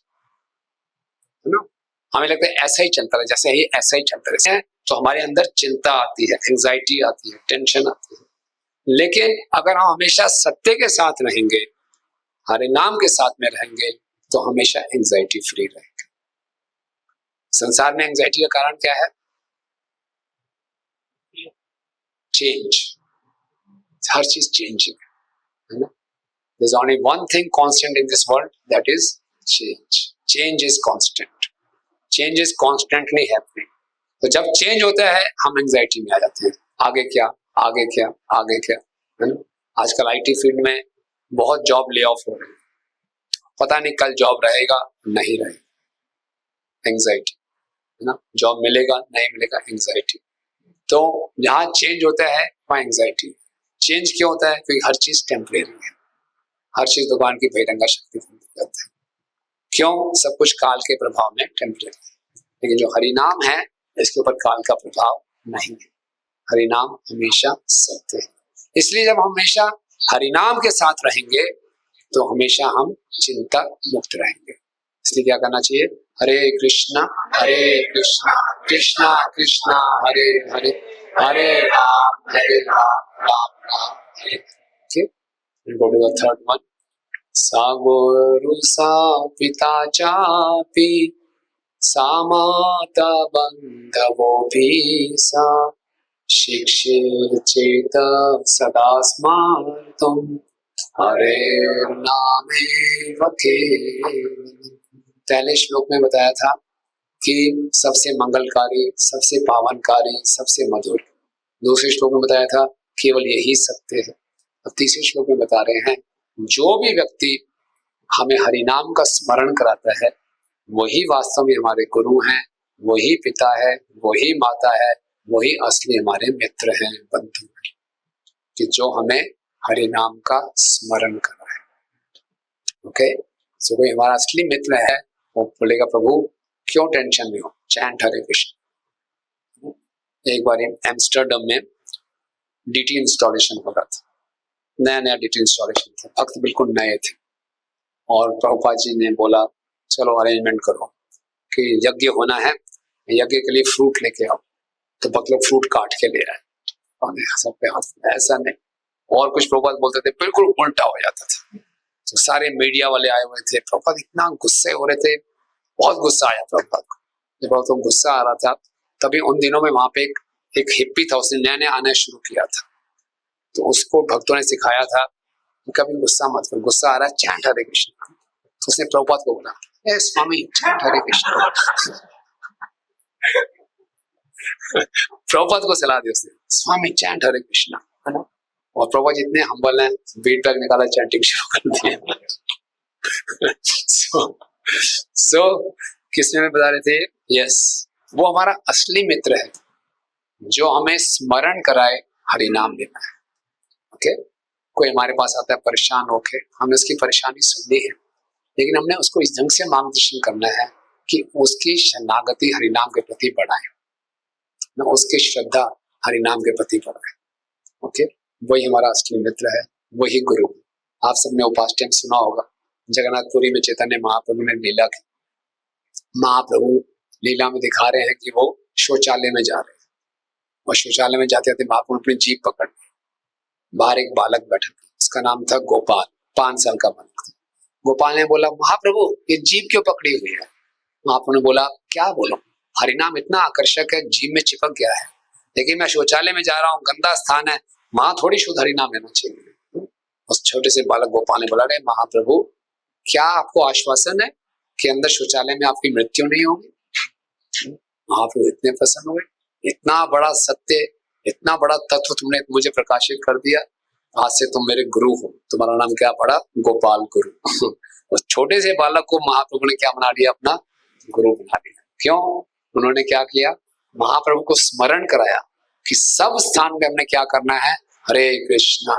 है ना? हमें लगता है ऐसा ही चलता रहे, जैसे ही ऐसा ही चलता रहे, तो हमारे अंदर चिंता आती है, एंजाइटी आती है, टेंशन आती है। लेकिन अगर हम हमेशा सत्य के साथ रहेंगे हरि नाम के साथ में रहेंगे तो हमेशा एंजाइटी फ्री रहेंगे। संसार में एंजाइटी का कारण क्या है? चेंज। हर चीज चेंजिंग है ना। There's only one thing constant in this world, that is change. Change is constant. Change is constantly happening. तो जब चेंज होता है हम एंजाइटी में आ जाते हैं, आगे क्या, आगे क्या, आगे क्या, है ना। आजकल आईटी फील्ड में बहुत जॉब ले ऑफ हो रहे हैं, पता नहीं कल जॉब रहेगा नहीं रहेगा, एंजाइटी है ना। जॉब मिलेगा नहीं मिलेगा, एंजाइटी। तो जहाँ चेंज होता है वहाँ एंजाइटी। चेंज क्यों होता है? क्योंकि हर चीज टेम्परेरी है, हर चीज भगवान की बहिरंगा शक्ति है। क्यों? सब कुछ काल के प्रभाव में टेम्परेरी है, लेकिन जो हरि नाम है इसके ऊपर काल का प्रभाव नहीं है। हरि नाम हमेशा सत्य है, इसलिए जब हम हमेशा हरि नाम के साथ रहेंगे तो हमेशा हम चिंता मुक्त रहेंगे। इसलिए क्या करना चाहिए? हरे कृष्णा कृष्णा कृष्णा हरे हरे, Hare Ram Ram Ram Hare Hare. Go to the third one. सा गुरु सा पिता चापि सा माता बंधवो भी सा शिक्षे चेत सदा स्मार्तुम हरे नामेव केवलम्। पहले श्लोक में बताया था कि सबसे मंगलकारी, सबसे पावनकारी, सबसे मधुर। दूसरे श्लोक में बताया था केवल यही सत्य है। अब तीसरे श्लोक में बता रहे हैं जो भी व्यक्ति हमें हरि नाम का स्मरण कराता है वही वास्तव में हमारे गुरु हैं, वही पिता है, वही माता है, वही असली हमारे मित्र हैं, बंधु हैं, कि जो हमें हरि नाम का स्मरण कर रहा है। ओके, सो कोई हमारा असली मित्र है वो बोलेगा प्रभु क्यों टेंशन में हो, चैंट हरे कृष्ण। एक बार एम्स्टर्डम में डीटी इंस्टॉलेशन हो रहा था, नया नया डीटी इंस्टॉलेशन था, भक्त बिल्कुल नए थे और प्रभुपाद जी ने बोला चलो अरेंजमेंट करो कि यज्ञ होना है, यज्ञ के लिए फ्रूट लेके आओ। तो भक्त लोग फ्रूट काट के ले आए और सब पे हाथ। ऐसा नहीं, और कुछ प्रभुपाद बोलते थे बिल्कुल उल्टा हो जाता था। तो सारे मीडिया वाले आए हुए थे, प्रभुपाद इतना गुस्से हो रहे थे, बहुत गुस्सा आया प्रभुपाद को। जब बहुत गुस्सा आ रहा था तभी उन दिनों में वहां पे एक हिप्पी था, उसने नया नया आना शुरू किया था। तो उसको भक्तों ने सिखाया था कभी गुस्सा मत करो, गुस्सा आ रहा है चैंट हरे कृष्ण। तो उसने प्रभुपाद को बोला ए स्वामी चैंट हरे कृष्ण। प्रभुपाद को सलाह दी उसने, स्वामी चैंट हरे कृष्ण, है ना। और प्रभुपाद जितने हम्बल हैं, बीट बैग निकाला, चैंटिंग शुरू कर दिया। सो किसने में बता रहे थे? यस, वो हमारा असली मित्र है जो हमें स्मरण कराए हरि नाम लेना है। ओके, कोई हमारे पास आता है परेशान होके, हमने उसकी परेशानी सुननी है, लेकिन हमने उसको इस ढंग से मार्गदर्शन करना है कि उसकी शरणागति हरिनाम के प्रति बढ़ाए, ना उसकी श्रद्धा हरिनाम के प्रति बढ़ाए। ओके, वही हमारा असली मित्र है, वही गुरु। आप सबने उपासना सुना होगा, जगन्नाथपुरी में चैतन्य महाप्रभु ने लीला की। महाप्रभु लीला में दिखा रहे हैं कि वो शौचालय में जा रहे हैं और शौचालय में जाते जाते महाप्रभु अपनी जीभ पकड़, बाहर एक बालक बैठा था, उसका नाम था गोपाल, 5 साल का बालक था। गोपाल ने बोला महाप्रभु ये जीभ क्यों पकड़ी हुई है? महाप्रभु ने बोला क्या बोलो, हरिनाम इतना आकर्षक है, जीभ में चिपक गया है, लेकिन मैं शौचालय में जा रहा हूँ, गंदा स्थान है, वहां थोड़ी शुद्ध हरिनाम लेना चाहिए। उस छोटे से बालक गोपाल ने बोला महाप्रभु क्या आपको आश्वासन है कि अंदर शौचालय में आपकी मृत्यु नहीं होगी? महाप्रभु इतने प्रसन्न हुए, इतना बड़ा सत्य, इतना बड़ा तत्व तुमने मुझे प्रकाशित कर दिया, आज से तुम मेरे गुरु हो, तुम्हारा नाम क्या पड़ा? गोपाल गुरु। उस छोटे से बालक को महाप्रभु ने क्या बना दिया? अपना गुरु बना दिया। क्यों? उन्होंने क्या किया? महाप्रभु को स्मरण कराया कि सब स्थान में हमने क्या करना है, हरे कृष्णा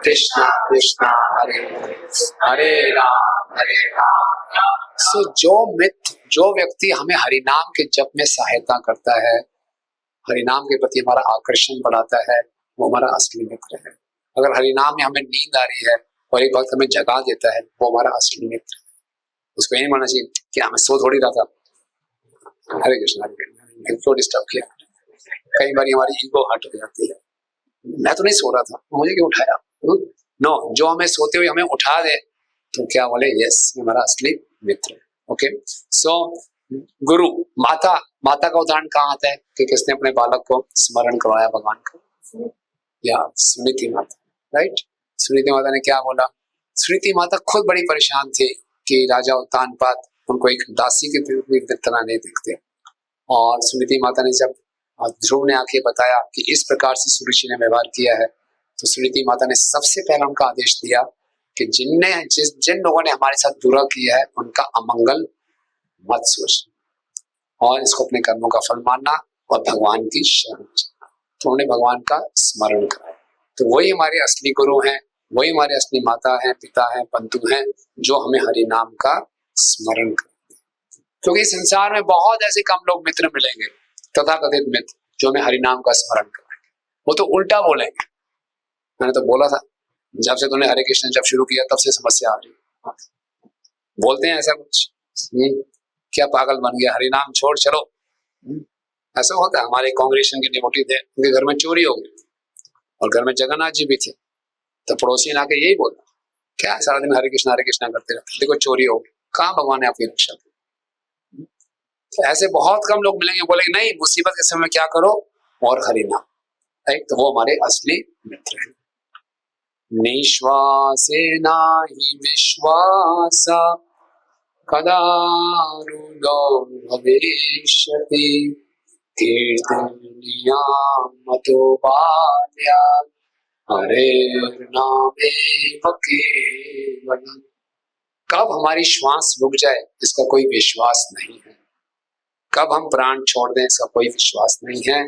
कृष्णा कृष्णा हरे हरे, हरे राम राम। सो जो व्यक्ति हमें हरिनाम के जप में सहायता करता है, हरिनाम के प्रति हमारा आकर्षण बढ़ाता है, वो हमारा असली मित्र है। अगर हरिनाम में हमें नींद आ रही है और एक वक्त हमें जगा देता है, वो हमारा असली मित्र है। उसको यही मानना चाहिए कि मैं सो थोड़ी रहा था, हरे कृष्णा क्यों डिस्टर्ब किया। कई बार हमारी ईगो हट हो जाती है, मैं तो नहीं सो रहा था, मुझे क्यों उठाया? नो, जो हमें सोते हुए हमें उठा दे तो क्या बोले, यस हमारा असली मित्र है। ओके, सो गुरु, माता, माता का उदाहरण कहाँ आता है कि किसने अपने बालक को स्मरण करवाया भगवान का, या सुनीति माता, राइट। सुनीति माता ने क्या बोला, सुनीति माता खुद बड़ी परेशान थी कि राजा उत्तानपाद उनको एक दासी के तरह नहीं दिखते, और सुनीति माता ने जब ध्रुव ने आके बताया कि इस प्रकार से सुरुचि ने व्यवहार किया है, तो सुनीति माता ने सबसे पहला उनका आदेश दिया कि जिन लोगों ने हमारे साथ बुरा किया है उनका अमंगल मत सोच, और इसको अपने कर्मों का फल मानना और भगवान की शरण। तो उन्होंने भगवान का स्मरण कराया। तो वही हमारे असली गुरु हैं, वही हमारे असली माता हैं, पिता हैं, बंधु हैं, जो हमें हरि नाम का स्मरण करते हैं। क्योंकि संसार में बहुत ऐसे कम लोग मित्र मिलेंगे, तथाकथित मित्र, जो हमें हरि नाम का स्मरण कराएंगे। वो तो उल्टा बोलेंगे। मैंने तो बोला था, जब से तूने हरे कृष्ण जब शुरू किया तब से समस्या आ रही। बोलते हैं ऐसा कुछ, क्या पागल बन गया, हरि नाम छोड़ चलो। ऐसा होता है। हमारे कांग्रेशन के डिवोटी थे, उनके घर में चोरी हो गई और घर में जगन्नाथ जी भी थे, तो पड़ोसी ने आके यही बोला, क्या सारा दिन हरे कृष्णा करते रहते, देखो चोरी हो गई, कहाँ भगवान ने आपकी रक्षा की। तो ऐसे बहुत कम लोग मिलेंगे, बोलेंगे नहीं मुसीबत के समय क्या करो, और हरि नाम, राइट। तो वो हमारे असली मित्र हैं। निश्वासेना हि विश्वासा कदानुगो भविष्यति कीर्तनीया मतो बाल्या हरेर्नामेव केवलम्। कब हमारी श्वास रुक जाए इसका कोई विश्वास नहीं है, कब हम प्राण छोड़ दें इसका कोई विश्वास नहीं है।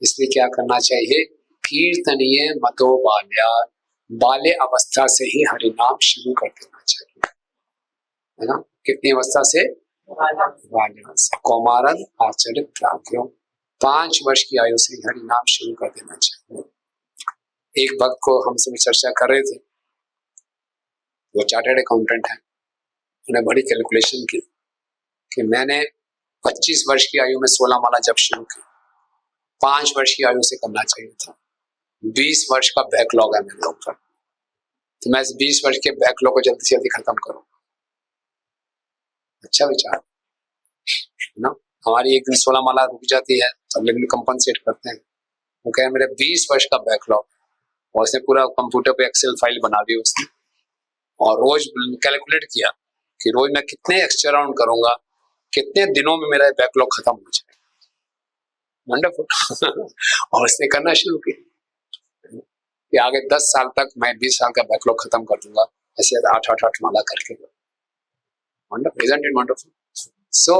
इसलिए क्या करना चाहिए, कीर्तनीय मतो बाल्या, बाल्य अवस्था से ही हरि नाम शुरू कर देना चाहिए, है ना। कितनी अवस्था से, बाल्यावस्था, कौमारन आचरित प्राज्ञो, 5 वर्ष की आयु से हरि नाम शुरू कर देना चाहिए। एक भक्त को हमसे चर्चा कर रहे थे, वो चार्टर्ड अकाउंटेंट है, उन्हें बड़ी कैलकुलेशन की कि मैंने 25 वर्ष की आयु में 16 माला जब शुरू की, 5 वर्ष की आयु से करना चाहिए था, 20 वर्ष का बैकलॉग है मेरे ऊपर, तो मैं इस 20 वर्ष के बैकलॉग को जल्दी से जल्दी खत्म करूं। अच्छा विचार है ना। हमारी एक दिन 16 माला रुक जाती है, सब लेकिन कंपनसेट करते हैं। वो कहे मेरे 20 वर्ष का बैकलॉग, और उसने पूरा कंप्यूटर पे एक्सेल फाइल बना दी उसने, और रोज कैलकुलेट किया कि रोज मैं कितने एक्स्ट्रा राउंड करूंगा, कितने दिनों में मेरा बैकलॉग खत्म हो जाए। वंडरफुल। और उसने करना शुरू किया कि आगे 10 साल तक मैं 20 साल का बैकलॉग खत्म कर दूंगा, ऐसे 8 माला करके। Wonderful, isn't it wonderful. So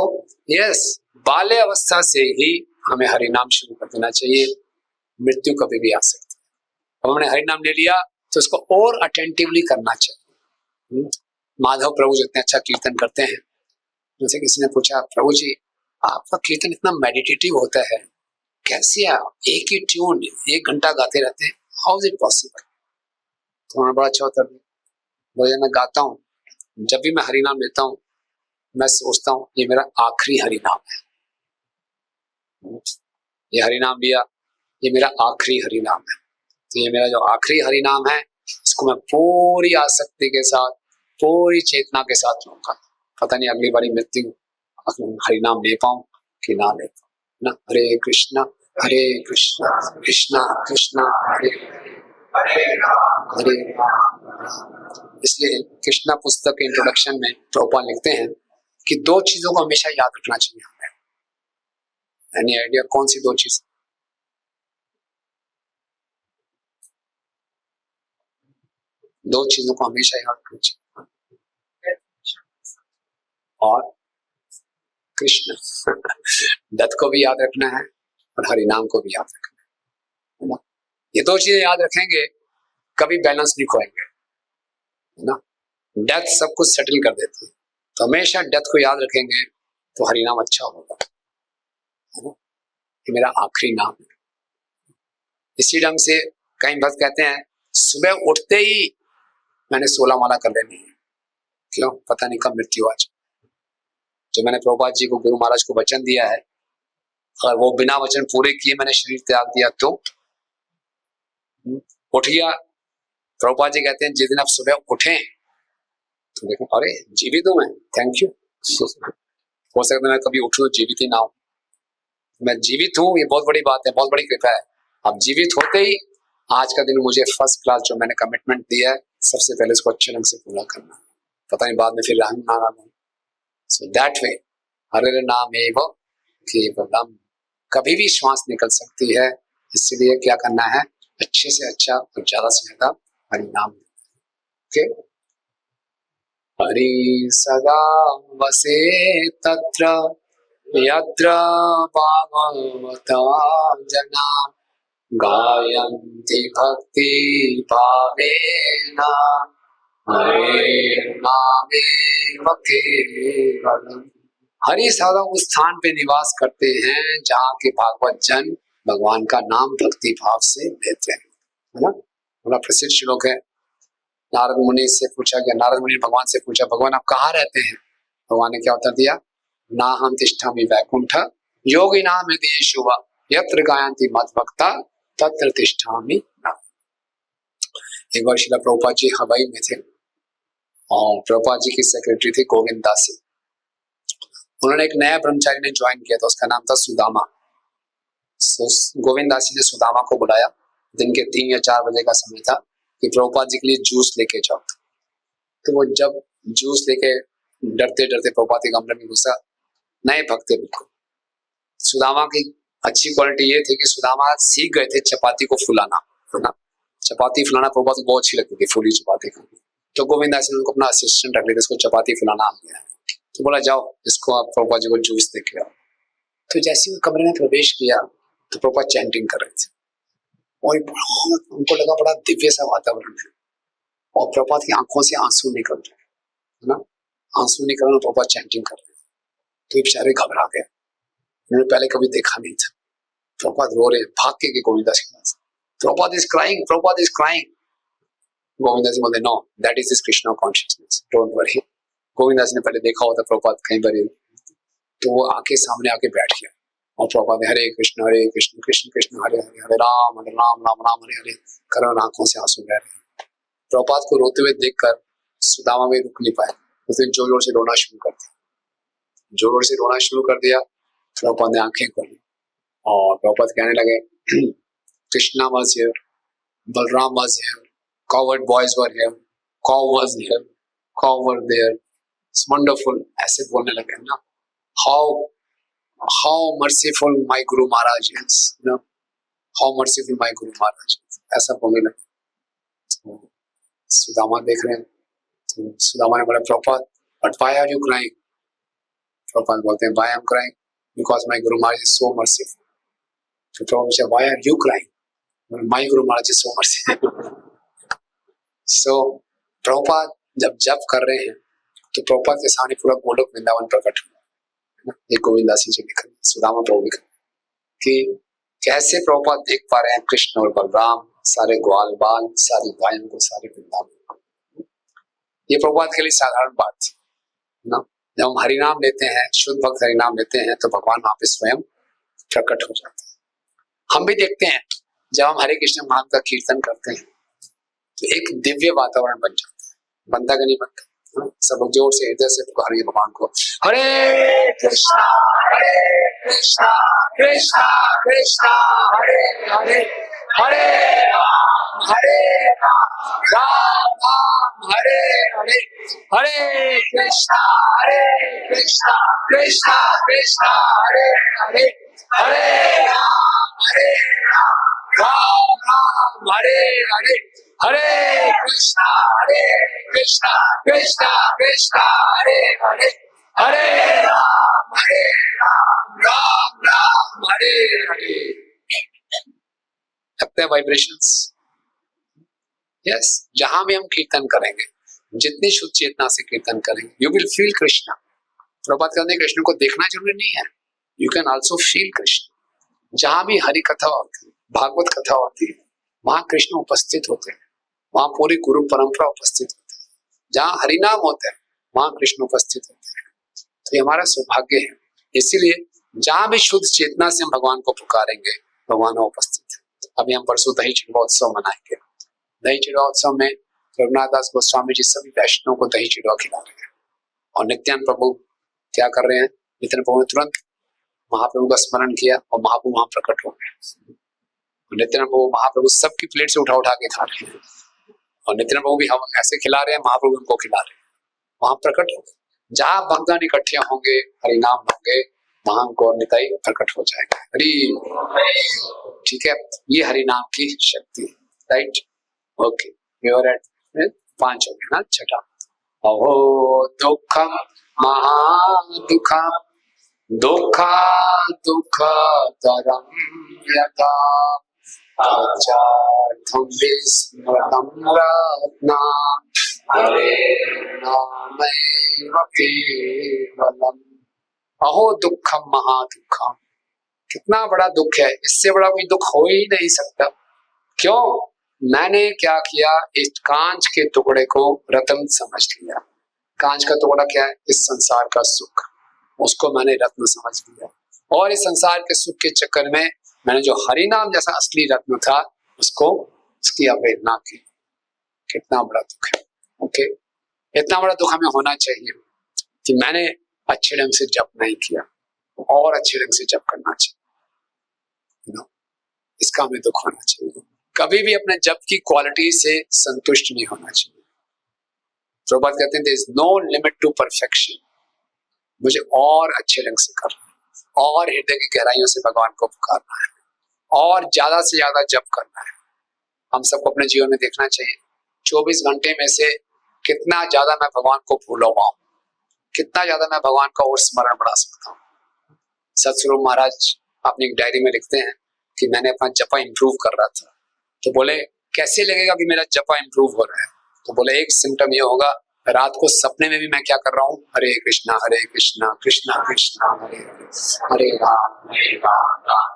yes, बाल्य अवस्था से ही हमें हरि नाम शुरू कर देना चाहिए। मृत्यु कभी भी आ सकती है, अब हमने हरि नाम ले लिया तो उसको और अटेंटिवली करना चाहिए। माधव प्रभु जितने अच्छा कीर्तन करते हैं, मुझसे किसी ने पूछा, प्रभु जी आपका कीर्तन इतना मेडिटेटिव होता है, कैसे आप एक ही ट्यून 1 घंटा गाते रहते हैं, हाउ इज इट पॉसिबल। तो उन्होंने बड़ा अच्छा उत्तर दिया, मैं गाता हूँ, जब भी मैं हरि नाम लेता हूँ मैं सोचता हूँ ये मेरा आखिरी हरि नाम है, ये हरि नाम लिया, ये मेरा आखिरी हरि नाम है, तो ये मेरा जो आखिरी हरि नाम है इसको मैं पूरी आसक्ति के साथ, पूरी चेतना के साथ लूंगा। पता नहीं अगली बारी मृत्यु हरि नाम ले पाऊं कि ना ले पाऊं ना। हरे कृष्णा कृष्णा कृष्णा हरे हरे राम। इसलिए कृष्णा पुस्तक के इंट्रोडक्शन में प्रभुपाद लिखते हैं कि 2 चीजों को हमेशा याद रखना चाहिए हमें। एनी आइडिया कौन सी 2 चीज? 2 चीजों को हमेशा याद रखना चाहिए, और कृष्ण दत्त को भी याद रखना है और हरि नाम को भी याद रखना है ना। ये 2 चीजें याद रखेंगे, कभी बैलेंस नहीं खोएंगे, है ना। डेथ सब कुछ सेटल कर देती है, तो हमेशा डेथ को याद रखेंगे तो हरि नाम अच्छा होगा, है ना। ये मेरा आखिरी नाम है। इसी ढंग से कई भक्त कहते हैं सुबह उठते ही मैंने 16 माला कर लेनी है, क्यों, पता नहीं कब मृत्यु आ जाए। जो मैंने प्रभुपाद जी को, गुरु महाराज को वचन दिया है, अगर वो बिना वचन पूरे किए मैंने शरीर त्याग दिया तो उठ गया प्रभुपाद जी कहते हैं जिस दिन आप सुबह उठे तो देखें अरे जीवित हूं मैं, थैंक यू। हो सकता है मैं कभी उठूं जीवित ही ना हूं, मैं जीवित हूं, ये बहुत बड़ी बात है, बहुत बड़ी कृपा है। अब जीवित होते ही आज का दिन मुझे फर्स्ट क्लास जो मैंने कमिटमेंट दिया है सबसे पहले इसको अच्छे ढंग से पूरा करना, पता नहीं बाद में फिर रहम ना रहूं। सो दैट वे हरे नाम एवं केवलम, कभी भी श्वास निकल सकती है, इसलिए क्या करना है, अच्छे से अच्छा और ज्यादा से ज्यादा हरि नाम। ओके, हरि सदा वसे तत्र यत्र भागवता जना गायन्ति भक्ति भावेन हरे नामेव केवलम। हरि सदा उस स्थान पे निवास करते हैं जहाँ के भागवत जन भगवान का नाम भक्ति भाव से लेते हैं, है ना। बड़ा प्रसिद्ध श्लोक है, नारद मुनि से पूछा गया, नारद मुनि ने भगवान से पूछा भगवान आप कहाँ रहते हैं, भगवान ने क्या उत्तर दिया, ना हम तिष्ठामि वैकुंठ योगिनाम हृदये शुभ यत्र गायन्ति मद्भक्ता तत्र तिष्ठामि नाम। एक बार श्रील प्रभुपाद जी हवाई में थे और प्रभुपाद जी की सेक्रेटरी थी गोविंद दासी। उन्होंने एक नया ब्रह्मचारी ने ज्वाइन किया था, उसका नाम था सुदामा। गोविंद दासी ने सुदामा को बुलाया, दिन के 3 या 4 बजे का समय था कि प्रभुपाद जी के लिए जूस लेके जाओ। तो वो जब जूस लेके डरते डरते प्रभुपाद के कमरे में घुसा, नए भक्त थे बिल्कुल। सुदामा की अच्छी क्वालिटी ये थी कि सुदामा सीख गए थे चपाती को फुलाना, है ना। चपाती फुलाना प्रभुपाद को बहुत अच्छी लगती थी, फूली चपाती खानी। तो गोविंद दासी ने उनको अपना असिस्टेंट रख लिया, इसको चपाती फुलाना आ गया। तो बोला जाओ इसको आप प्रभुपाद जी को जूस दे के आओ। तो जैसे वो कमरे में प्रवेश किया तो प्रभुपाद चैंटिंग कर रहे थे और उनको लगा बड़ा दिव्य सा वातावरण है और प्रभुपाद की आंखों से आंसू निकल रहे हैं, है ना। आंसू निकल रहे, प्रभुपाद चैंटिंग कर रहे हैं। तो ये बेचारे घबरा गए, उन्होंने पहले कभी देखा नहीं था। प्रभुपाद रो रहे हैं, भाग के गए गोविंद दास के पास, Prabhupada is crying, Prabhupada is crying. Govind Das बोलते no that is his Krishna consciousness, don't worry. Govind Das ने पहले देखा होता प्रभुपाद कहीं पर, तो वो आके सामने आके बैठ गया और प्रभुपाद हरे कृष्ण कृष्ण कृष्ण हरे हरे, हरे राम राम राम हरे हरे कर आंखों से आंसू बह रहे। प्रभुपाद को रोते हुए देखकर सुदामा में रुक नहीं पाए, उसने जोर जोर से रोना शुरू कर दिया, जोर जोर से रोना शुरू कर दिया। प्रभुपाद ने आंखें खोली और प्रभुपाद कहने लगे Krishna was here, Balram was here, coward boys were here, cow was here, cow were there, it's wonderful, ऐसे बोलने लगे ना। how merciful my Guru Maharaj is, you know, how merciful my Guru Maharaj is, ऐसा बोलने लगे। सुदामा देख रहे हैं, तो सुदामा ने बोला Prabhupada but why are you crying? Prabhupada बोलते हैं why I'm crying because my Guru Maharaj is so merciful। तो प्रभुपाद पूछा why are you crying? My Guru Maharaj is so merciful। So Prabhupada जब जप कर रहे हैं तो प्रभुपाद के सामने पूरा गोलोक वृंदावन प्रकट हुआ। एक गोविंद दासी जी लिखा, सुदामा प्रभु लिखा कि कैसे प्रभुपाद देख पा रहे हैं कृष्ण और बलराम, सारे ग्वाल बाल, सारी गायों को, सारे वृंदावन। ये प्रभुपाद के लिए साधारण बात थी ना। जब हम हरिनाम लेते हैं, शुद्ध भक्त हरिनाम लेते हैं तो भगवान वहां पे स्वयं प्रकट हो जाते हैं। हम भी देखते हैं जब हम हरे कृष्ण महान का कीर्तन करते हैं तो एक दिव्य वातावरण बन जाता है, बनता कि नहीं बनता। सब लोग जोर से हृदय से पुकारिए भगवान को, हरे कृष्णा कृष्णा कृष्णा हरे हरे, हरे राम राम राम हरे हरे, हरे कृष्णा कृष्णा कृष्णा हरे हरे, हरे राम राम राम हरे हरे, हरे कृष्णा कृष्णा कृष्णा हरे हरे, हरे राम राम राम हरे हरे। लगता है वाइब्रेशंस। यस, जहां भी हम कीर्तन करेंगे, जितनी शुद्ध चेतना से कीर्तन करेंगे, you will feel Krishna. Prabhupada कहते हैं कृष्ण को देखना जरूरी नहीं है, you can also feel Krishna. जहां भी हरि कथा होती है, भागवत कथा होती है, वहां कृष्ण उपस्थित होते हैं, वहां पूरी गुरु परंपरा उपस्थित होती है। जहां हरिनाम होता है वहां कृष्ण उपस्थित होते हैं। तो ये हमारा सौभाग्य है। इसीलिए जहां भी शुद्ध चेतना से हम भगवान को पुकारेंगे, भगवान उपस्थित है। अभी हम परसों दही चिड़वा उत्सव मनाएंगे, दही चिड़वा उत्सव में रघुनाथ दास गोस्वामी जी सभी वैष्णव को दही चिड़वा खिला रहे हैं। और नित्यानंद प्रभु क्या कर रहे हैं? नित्यानंद प्रभु ने तुरंत महाप्रभु का स्मरण किया और महाप्रभु वहां प्रकट हो गए। नित्यानंद प्रभु महाप्रभु सबकी प्लेट से उठा उठा के खा रहे हैं और नित्यानंद प्रभु भी हम ऐसे खिला रहे हैं, महाप्रभु उनको खिला रहे हैं। वहां प्रकट हो गए। जहां भक्तगण इकट्ठे होंगे, हरिनाम होंगे, वहां गौर निताई प्रकट हो जाएगा। हरि, ठीक है, ये हरिनाम की शक्ति, राइट? ओके, पांच हो गया ना, छठा। अहो दुखम महादुखम दुखा दुखतरम यथा आचार्थम विस्मृतं रत्नाम हरे नामैव केवलम। अहो दुखम महादुखम, कितना बड़ा दुख है, इससे बड़ा कोई दुख हो ही नहीं सकता। क्यों? मैंने क्या किया? इस कांच के टुकड़े को रत्न समझ लिया। कांच का टुकड़ा क्या है? इस संसार का सुख, उसको मैंने रत्न समझ लिया और इस संसार के सुख के चक्कर में मैंने जो हरिनाम जैसा असली रत्न था उसको, उसकी अवहेलना की। कितना बड़ा दुख है। ओके, इतना बड़ा दुख हमें होना चाहिए कि मैंने अच्छे ढंग से जप नहीं किया और अच्छे ढंग से जप करना चाहिए। इसका हमें दुख होना चाहिए। कभी भी अपने जप की क्वालिटी से संतुष्ट नहीं होना चाहिए। प्रभुपाद कहते हैं, there is no limit to perfection। मुझे और अच्छे ढंग से करना है और हृदय की गहराइयों से भगवान को पुकारना है और ज्यादा से ज्यादा जप करना है। हम सबको अपने जीवन में देखना चाहिए 24 घंटे में से कितना ज्यादा मैं भगवान को भूला हुआ हूँ, कितना ज्यादा मैं भगवान का और स्मरण बढ़ा सकता हूँ। सतस्वरूप महाराज अपनी एक डायरी में लिखते हैं कि मैंने अपना जपा इंप्रूव कर रहा था। तो बोले कैसे लगेगा कि मेरा जपा इंप्रूव हो रहा है? तो बोले एक सिम्टम ये होगा, रात को सपने में भी मैं क्या कर रहा हूँ? Hare Krishna Krishna Krishna Hare Hare Ram Ram.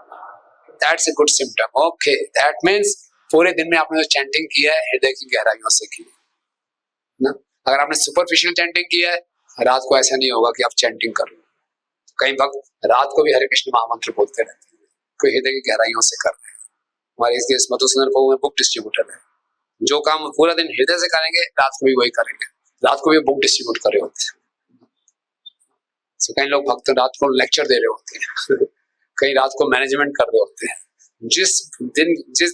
That's a good symptom. Okay, that means पूरे दिन में आपने जो चैंटिंग किया है हृदय की गहराइयों से की ना। अगर आपने सुपरफिशियल चैंटिंग किया है, रात को ऐसा नहीं होगा कि आप चैंटिंग कर रहे हो। कई भक्त रात को भी हरे कृष्ण महामंत्र बोलते रहते हैं, कोई हृदय की गहराइयों से कर रहे हैं। हमारे इस देश मधुसूदन प्रभु में बुक डिस्ट्रीब्यूटर है, जो काम पूरा दिन हृदय से करेंगे रात को भी वही करेंगे। रात को भी बुक डिस्ट्रीब्यूट कर रहे होते हैं। कई लोग भक्त रात को लेक्चर दे रहे होते हैं कई रात को मैनेजमेंट कर रहे होते हैं। जिस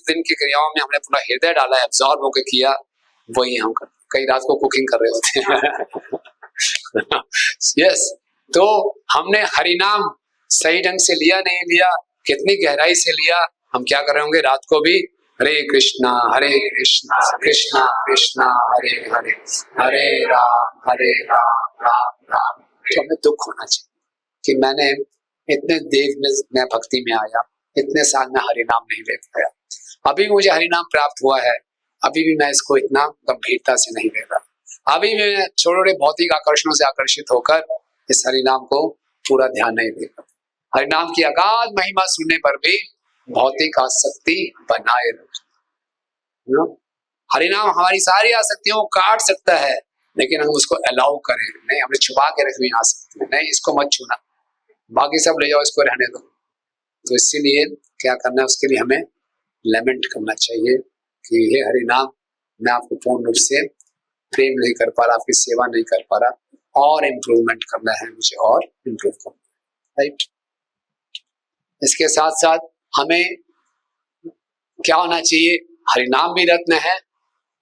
दिन की क्रियाओं में हमने पूरा हृदय डाला है, एब्जॉर्ब होकर किया, वही हम कर। कई रात को कुकिंग कर रहे होते हैं यस, तो हमने हरिनाम सही ढंग से लिया नहीं लिया, कितनी गहराई से लिया, हम क्या कर रहे होंगे? रात को भी हरे कृष्णा कृष्णा कृष्णा हरे हरे हरे राम राम राम। तो हमें दुख होना चाहिए कि मैंने इतने देर में मैं भक्ति में आया, इतने साल में हरिनाम नहीं ले पाया, अभी मुझे हरिनाम प्राप्त हुआ है, अभी भी मैं इसको इतना गंभीरता से नहीं ले रहा, अभी भी मैं छोटे छोटे भौतिक आकर्षणों से आकर्षित होकर इस हरिनाम को पूरा ध्यान नहीं दे रहा। हरिनाम की अगाध महिमा सुनने पर भी भौतिक आसक्ति बनाए रखना। हरिनाम हमारी सारी आसक्तियों को काट सकता है, लेकिन हम उसको अलाउ करें नहीं, हमने छुपा के रखी हुई आसक्ति नहीं, इसको मत छूना, बाकी सब ले जाओ, इसको रहने दो। तो इसीलिए क्या करना है, उसके लिए हमें लेमेंट करना चाहिए कि हे हरिनाम, मैं आपको पूर्ण रूप से प्रेम नहीं कर पा रहा, आपकी सेवा नहीं कर पा रहा, और इम्प्रूवमेंट करना है मुझे, और इम्प्रूव करना है, राइट। इसके साथ साथ हमें क्या होना चाहिए? हरिनाम भी रत्न है।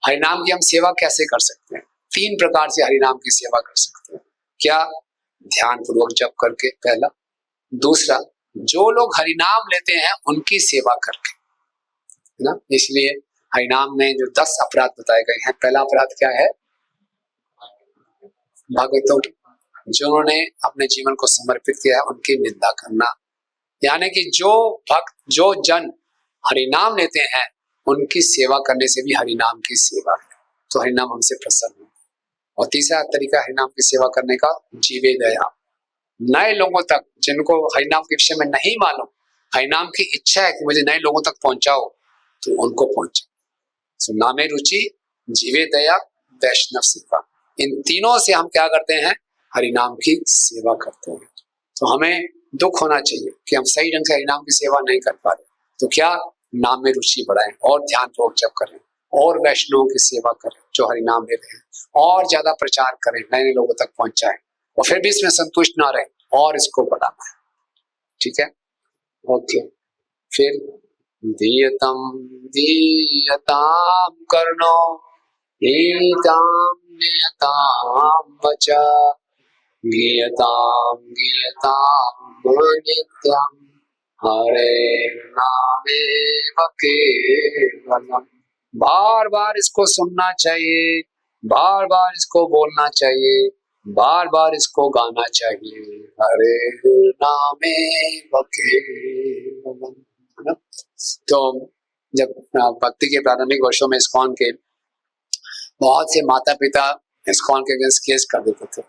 हरिनाम की हम सेवा कैसे कर सकते हैं? 3 प्रकार से हरिनाम की सेवा कर सकते हैं। क्या? ध्यान पूर्वक जप करके, पहला। दूसरा, जो लोग हरिनाम लेते हैं उनकी सेवा करके, है ना। इसलिए हरिनाम में जो 10 अपराध बताए गए हैं, पहला अपराध क्या है? भक्तों जिन्होंने अपने जीवन को समर्पित किया है उनकी निंदा करना, यानी कि जो भक्त, जो जन हरिनाम लेते हैं उनकी सेवा करने से भी हरिनाम की सेवा है, तो हरिनाम हमसे प्रसन्न है। और तीसरा तरीका हरिनाम की सेवा करने का, जीवे दया। नए लोगों तक, जिनको हरिनाम के विषय में नहीं मालूम, हरिनाम की इच्छा है कि मुझे नए लोगों तक पहुंचाओ, तो उनको पहुंचाओ। सो नामे रुचि, जीवे दया, वैष्णव सेवा, इन तीनों से हम क्या करते हैं? हरिनाम की सेवा करते हैं। तो हमें दुख होना चाहिए कि हम सही ढंग से हरिनाम की सेवा नहीं कर पा रहे, तो क्या? नाम में रुचि बढ़ाएं और ध्यान पूर्वक जप करें, और वैष्णवों की सेवा करें जो हरि नाम ले रहे हैं, और ज्यादा प्रचार करें, नए नए लोगों तक पहुंचाएं, और फिर भी इसमें संतुष्ट ना रहे और इसको बढ़ाना है। ठीक है, ओके। फिर दीयताम दीयताम कर्णो एताम नियताम वचा गीयताम गीयताम नित्यम हरे नामेव केवलम। बार बार इसको सुनना चाहिए, बार बार इसको बोलना चाहिए, बार बार इसको गाना चाहिए, हरे नामेव केवलम। है ना? तो जब भक्ति के प्रारंभिक वर्षों में इस्कॉन के बहुत से माता पिता इस्कॉन के अगेंस्ट केस कर देते थे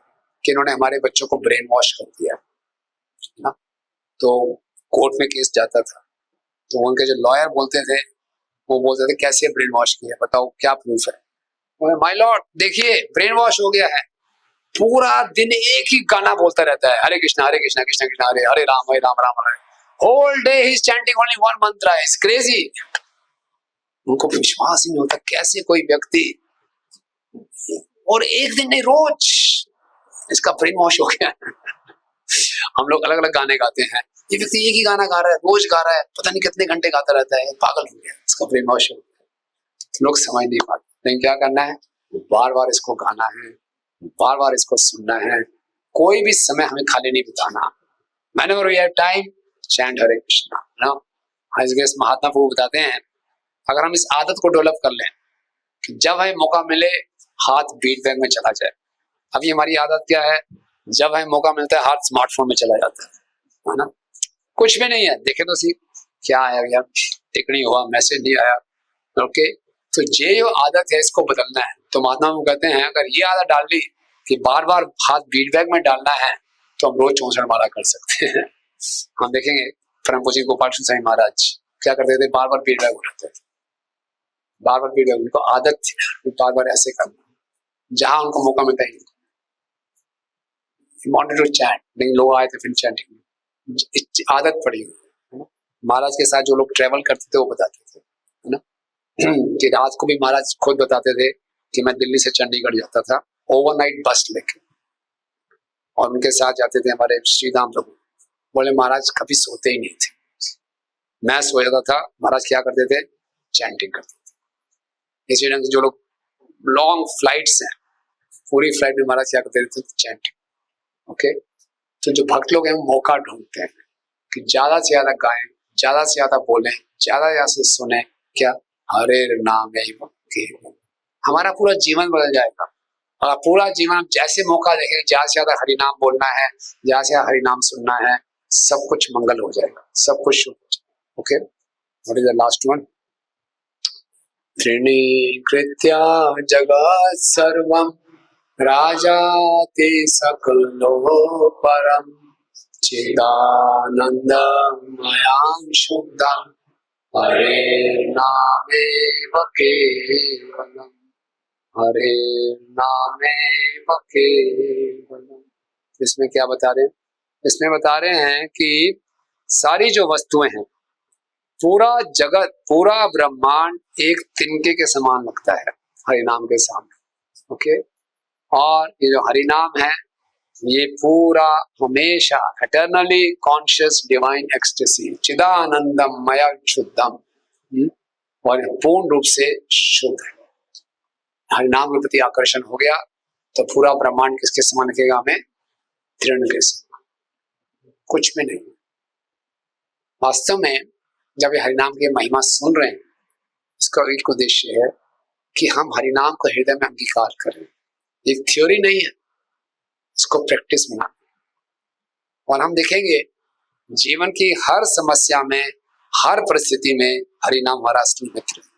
कि इन्होंने हमारे बच्चों को ब्रेन वॉश कर दिया, है ना? तो कोर्ट में केस जाता था, तो उनके जो लॉयर बोलते थे वो बोलते थे कैसे ब्रेन वॉश किया, बताओ क्या प्रूफ है। माय लॉर्ड देखिए ब्रेन वॉश हो गया है, पूरा दिन एक ही गाना बोलता रहता है, Hare Krishna Krishna Krishna Hare Hare Ram Ram Hare, whole day he is chanting only one mantra, is crazy. उनको विश्वास ही नहीं होता कैसे कोई व्यक्ति, और एक दिन नहीं रोज इसका ब्रेन वॉश हो गया। हम लोग अलग अलग गाने गाते हैं, ये व्यक्ति एक ही गाना गा रहा है, रोज गा रहा है, पता नहीं कितने घंटे गाता रहता है, पागल हो गया, इसका ब्रेन वॉश हो गया। लोग समझ नहीं पाते, लेकिन क्या करना है, बार बार इसको गाना है, बार बार इसको सुनना है, कोई भी समय हमें खाली नहीं बिताना। Whenever we have time, chant हरे कृष्णा। ना महात्मा प्रभु बताते हैं, अगर हम इस आदत को डेवलप कर लें कि जब हमें मौका मिले हाथ बीट बैग में चला जाए। अभी हमारी आदत क्या है, जब हमें मौका मिलता है हाथ स्मार्टफोन में चला जाता है ना? कुछ भी नहीं है, देखे तो सी क्या आया यार, टिक नहीं हुआ, मैसेज नहीं आया। ओके, तो ये जो आदत है इसको बदलना है। तो महात्मा प्रभु कहते हैं अगर ये आदत डाल ली कि बार बार हाथ बीट बैग में डालना है, तो हम रोज 64 माला कर सकते हैं। हम देखेंगे परम पूज्य गोपाल कृष्ण स्वामी महाराज क्या करते थे, बार बार बीट बैग उठाते थे, बार बार बीट बैग, उनको आदत थी बार बार ऐसे करना, जहां उनको मौका मिलता है। वांटेड टू चैंट, लेकिन लोग आए थे फिर चैंटिंग, आदत पड़ी हुई। महाराज के साथ जो लोग ट्रेवल करते थे वो बताते थे, है ना, कि रात को भी महाराज खुद बताते थे कि मैं दिल्ली से चंडीगढ़ जाता था ओवरनाइट बस लेके, और उनके साथ जाते थे हमारे श्रीधाम प्रभु। बोले महाराज कभी सोते ही नहीं थे, मैं सो जाता था, महाराज क्या करते थे, चैंटिंग करते थे। इसी ढंग से जो लोग लॉन्ग फ्लाइट्स हैं, पूरी फ्लाइट में महाराज क्या करते थे, चैंटिंग। ओके, तो जो भक्त लोग हैं वो मौका ढूंढते हैं कि ज्यादा से ज्यादा गाएं, ज्यादा से ज्यादा बोलें, ज्यादा से सुने, क्या, हरे नाम केवलम। हमारा पूरा जीवन बदल जाएगा, और पूरा जीवन जैसे मौका देखें, ज्यादा से ज्यादा हरि नाम बोलना है, ज्यादा से ज्यादा हरि नाम सुनना है, सब कुछ मंगल हो जाएगा, सब कुछ शुभ हो जाएगा। Okay, what is the last one, त्रिणीकृत्या जगत् सर्वं राजाति सकलो परम चिदानंदमयं शुद्धं हरे नामेव केवलम, हरे नामेव केवलम। इसमें क्या बता रहे हैं, इसमें बता रहे हैं कि सारी जो वस्तुएं हैं, पूरा जगत, पूरा ब्रह्मांड एक तिनके के समान लगता है हरि नाम के सामने। ओके, और ये जो हरि नाम है ये पूरा हमेशा एटर्नली कॉन्शियस डिवाइन एक्सटेसी, चिदानंदम मया शुद्धम, और पूर्ण रूप से शुद्ध है। हरि नाम के प्रति आकर्षण हो गया तो पूरा ब्रह्मांड किसके समान लगेगा हमें, तृण के समान, कुछ भी नहीं। वास्तव में जब ये हरिनाम की महिमा सुन रहे हैं, इसका एक उद्देश्य है कि हम हरिनाम को हृदय में अंगीकार करें। एक थ्योरी नहीं है, इसको प्रैक्टिस में लाना। और हम देखेंगे जीवन की हर समस्या में, हर परिस्थिति में हरिनाम हमारा असली मित्र है।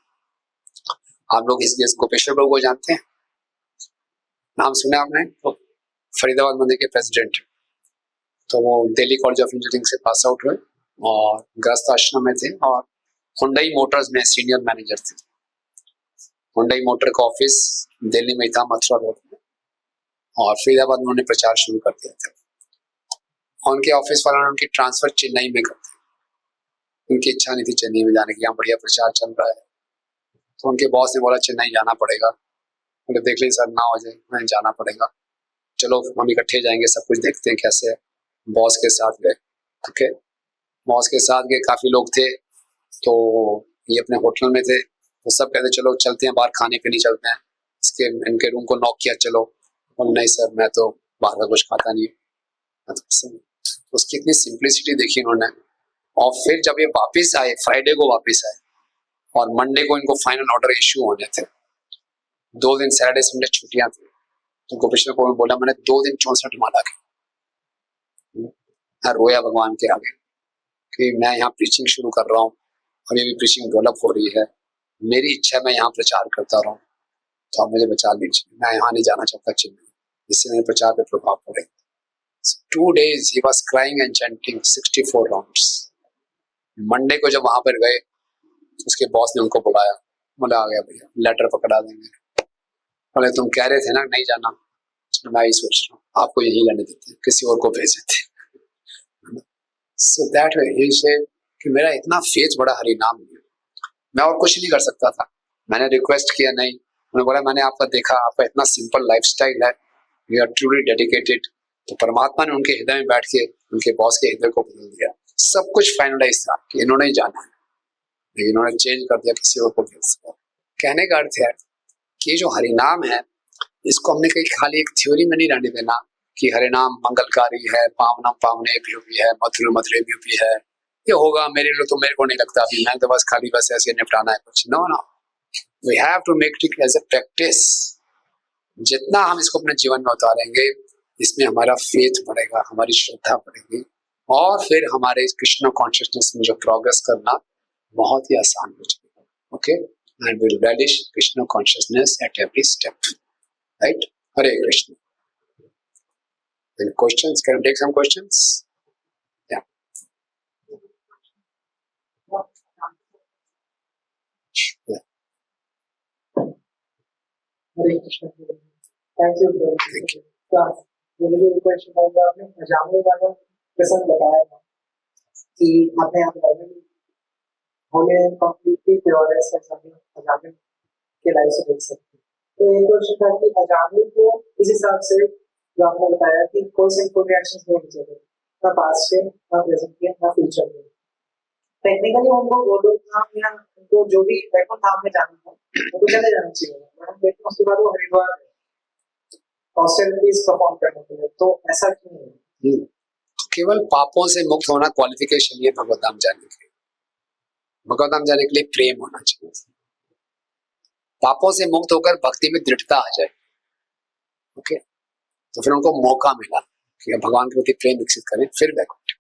आप लोग इस गोपेश्वर प्रभु को जानते हैं, नाम सुना आपने, तो फरीदाबाद मंदिर के प्रेसिडेंट। तो वो दिल्ली कॉलेज ऑफ इंजीनियरिंग से पास आउट हुए और गृहस्थ आश्रम में थे, और हुंडई मोटर्स में सीनियर मैनेजर थे। हुंडई मोटर का ऑफिस दिल्ली में था, मथुरा रोड में, और फरीदाबाद में उन्होंने प्रचार शुरू कर दिया था। और उनके ऑफिस वालों ने उनकी ट्रांसफर चेन्नई में कर दी। उनकी इच्छा नहीं थी चेन्नई में जाने की, यहाँ बढ़िया प्रचार चल रहा है। तो उनके बॉस ने बोला चेन्नई जाना पड़ेगा। बोले देख लीजिए सर 9 बजे मैं जाना पड़ेगा, चलो हम इकट्ठे जाएंगे, सब कुछ देखते हैं कैसे है। बॉस के साथ गए। ओके, बॉस के साथ गए, काफ़ी लोग थे, तो ये अपने होटल में थे, तो सब कहते चलो चलते हैं बाहर खाने पीने चलते हैं। इसके इनके रूम को नॉक किया, चलो, बोले नहीं सर मैं तो बाहर का कुछ खाता नहीं हूँ। तो उसकी इतनी सिंप्लिसिटी देखी उन्होंने। और फिर जब ये वापस आए, फ्राइडे को वापस आए, और मंडे को इनको फाइनल ऑर्डर इश्यू होने थे। 2 दिन सैटरडे संडे छुट्टियां थी, तो गोपेश्वर को बोला मैंने 2 दिन 64 माला की। मैं रोया भगवान के आगे कि मैं यहाँ प्रीचिंग शुरू कर रहा हूँ और ये भी प्रीचिंग डेवलप हो रही है, मेरी इच्छा है मैं यहाँ प्रचार करता रहूँ, तो आप मुझे बचा लीजिए, मैं यहाँ नहीं जाना चाहता चेन्नई, जिससे मेरे प्रचार पे प्रभाव पड़ेगा। 2 days he was crying and chanting 64 rounds. Monday को जब वहां पर गए, उसके बॉस ने उनको बुलाया, बोला आ गया भैया, लेटर पकड़ा देंगे। बोले तुम कह रहे थे ना नहीं जाना, मैं ही सोच रहा हूँ आपको यही लेने देते हैं, किसी और को भेज देते। So that way he said कि मेरा इतना फेथ बड़ा हरि नाम में, मैं और कुछ नहीं कर सकता था। मैंने रिक्वेस्ट किया, नहीं, उन्होंने बोला मैंने आपका देखा, आपका इतना सिंपल लाइफस्टाइल है, यू आर ट्रूली डेडिकेटेड। तो परमात्मा ने उनके हृदय में बैठ के उनके बॉस के हृदय को बदल दिया। सब कुछ फाइनलाइज था कि इन्होंने ही जाना है, लेकिन इन्होंने चेंज कर दिया, किसी और को भेज दिया। कहने का अर्थ है कि जो हरिनाम है, इसको हमने कहीं खाली एक थ्योरी में नहीं रहने देना कि हरिनाम मंगलकारी है, पावनम पावने भी है, मधुर मधुरे भी है, ये होगा मेरे लिए, तो मेरे को नहीं लगता अभी, मैं तो बस खाली बस ऐसे निपटाना है कुछ। No no, we have to make it as a practice. जितना हम इसको अपने जीवन में उतारेंगे, इसमें हमारा फेथ बढ़ेगा, हमारी श्रद्धा बढ़ेगी, और फिर हमारे कृष्ण कॉन्शियसनेस में जो प्रोग्रेस करना बहुत ही आसान हो जाएगा। Okay, and will relish Krishna consciousness at every step, right? Hare Krishna. Any questions? Can we take some questions? Yeah. Yeah. Hare Krishna. Thank you. Thank you. मेरे लिए क्वेश्चन है, आपने अजामिल वाला प्रसंग बताया था कि आपने यहाँ पर हमें कंप्लीटली प्योर है अजामिल के लाइफ से देख सकते हैं। तो एक क्वेश्चन था कि अजामिल को इस हिसाब से जो आपने बताया कि कोई सिंपल रिएक्शंस नहीं चाहिए, ना पास्ट में, ना प्रेजेंट में, ना फ्यूचर में। टेक्निकली उनको गोलोक धाम या उनको जो भी वैकुंठ धाम में जाना था उनको चले जाना चाहिए, लेकिन उसके बाद वो हरिद्वार ऑस्टेरिटीज परफॉर्म करने के लिए, तो ऐसा क्यों है? केवल पापों से मुक्त होना क्वालिफिकेशन है भगवत धाम जाने के लिए। भगवत धाम जाने के लिए प्रेम होना चाहिए। पापों से मुक्त होकर भक्ति में दृढ़ता आ जाए, ओके, तो फिर उनको मौका मिला कि भगवान के प्रति प्रेम विकसित करें, फिर वैकुंठ।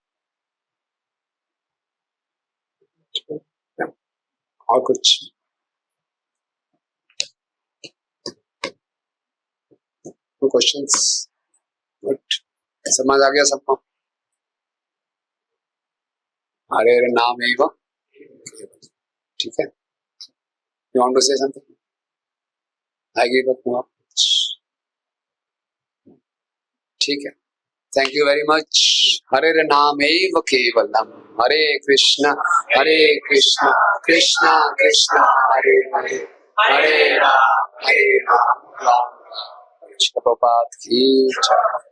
और कुछ क्वेश्चंस? गुड, समझ आ गया सबको? हरे नाम एव, ठीक है। You want to say something? I give up now, ठीक है। Thank you very much. हरे नाम एव केवलम, हरे कृष्ण कृष्ण कृष्ण हरे हरे, हरे राम राम राम। प्रभुपाद की जय।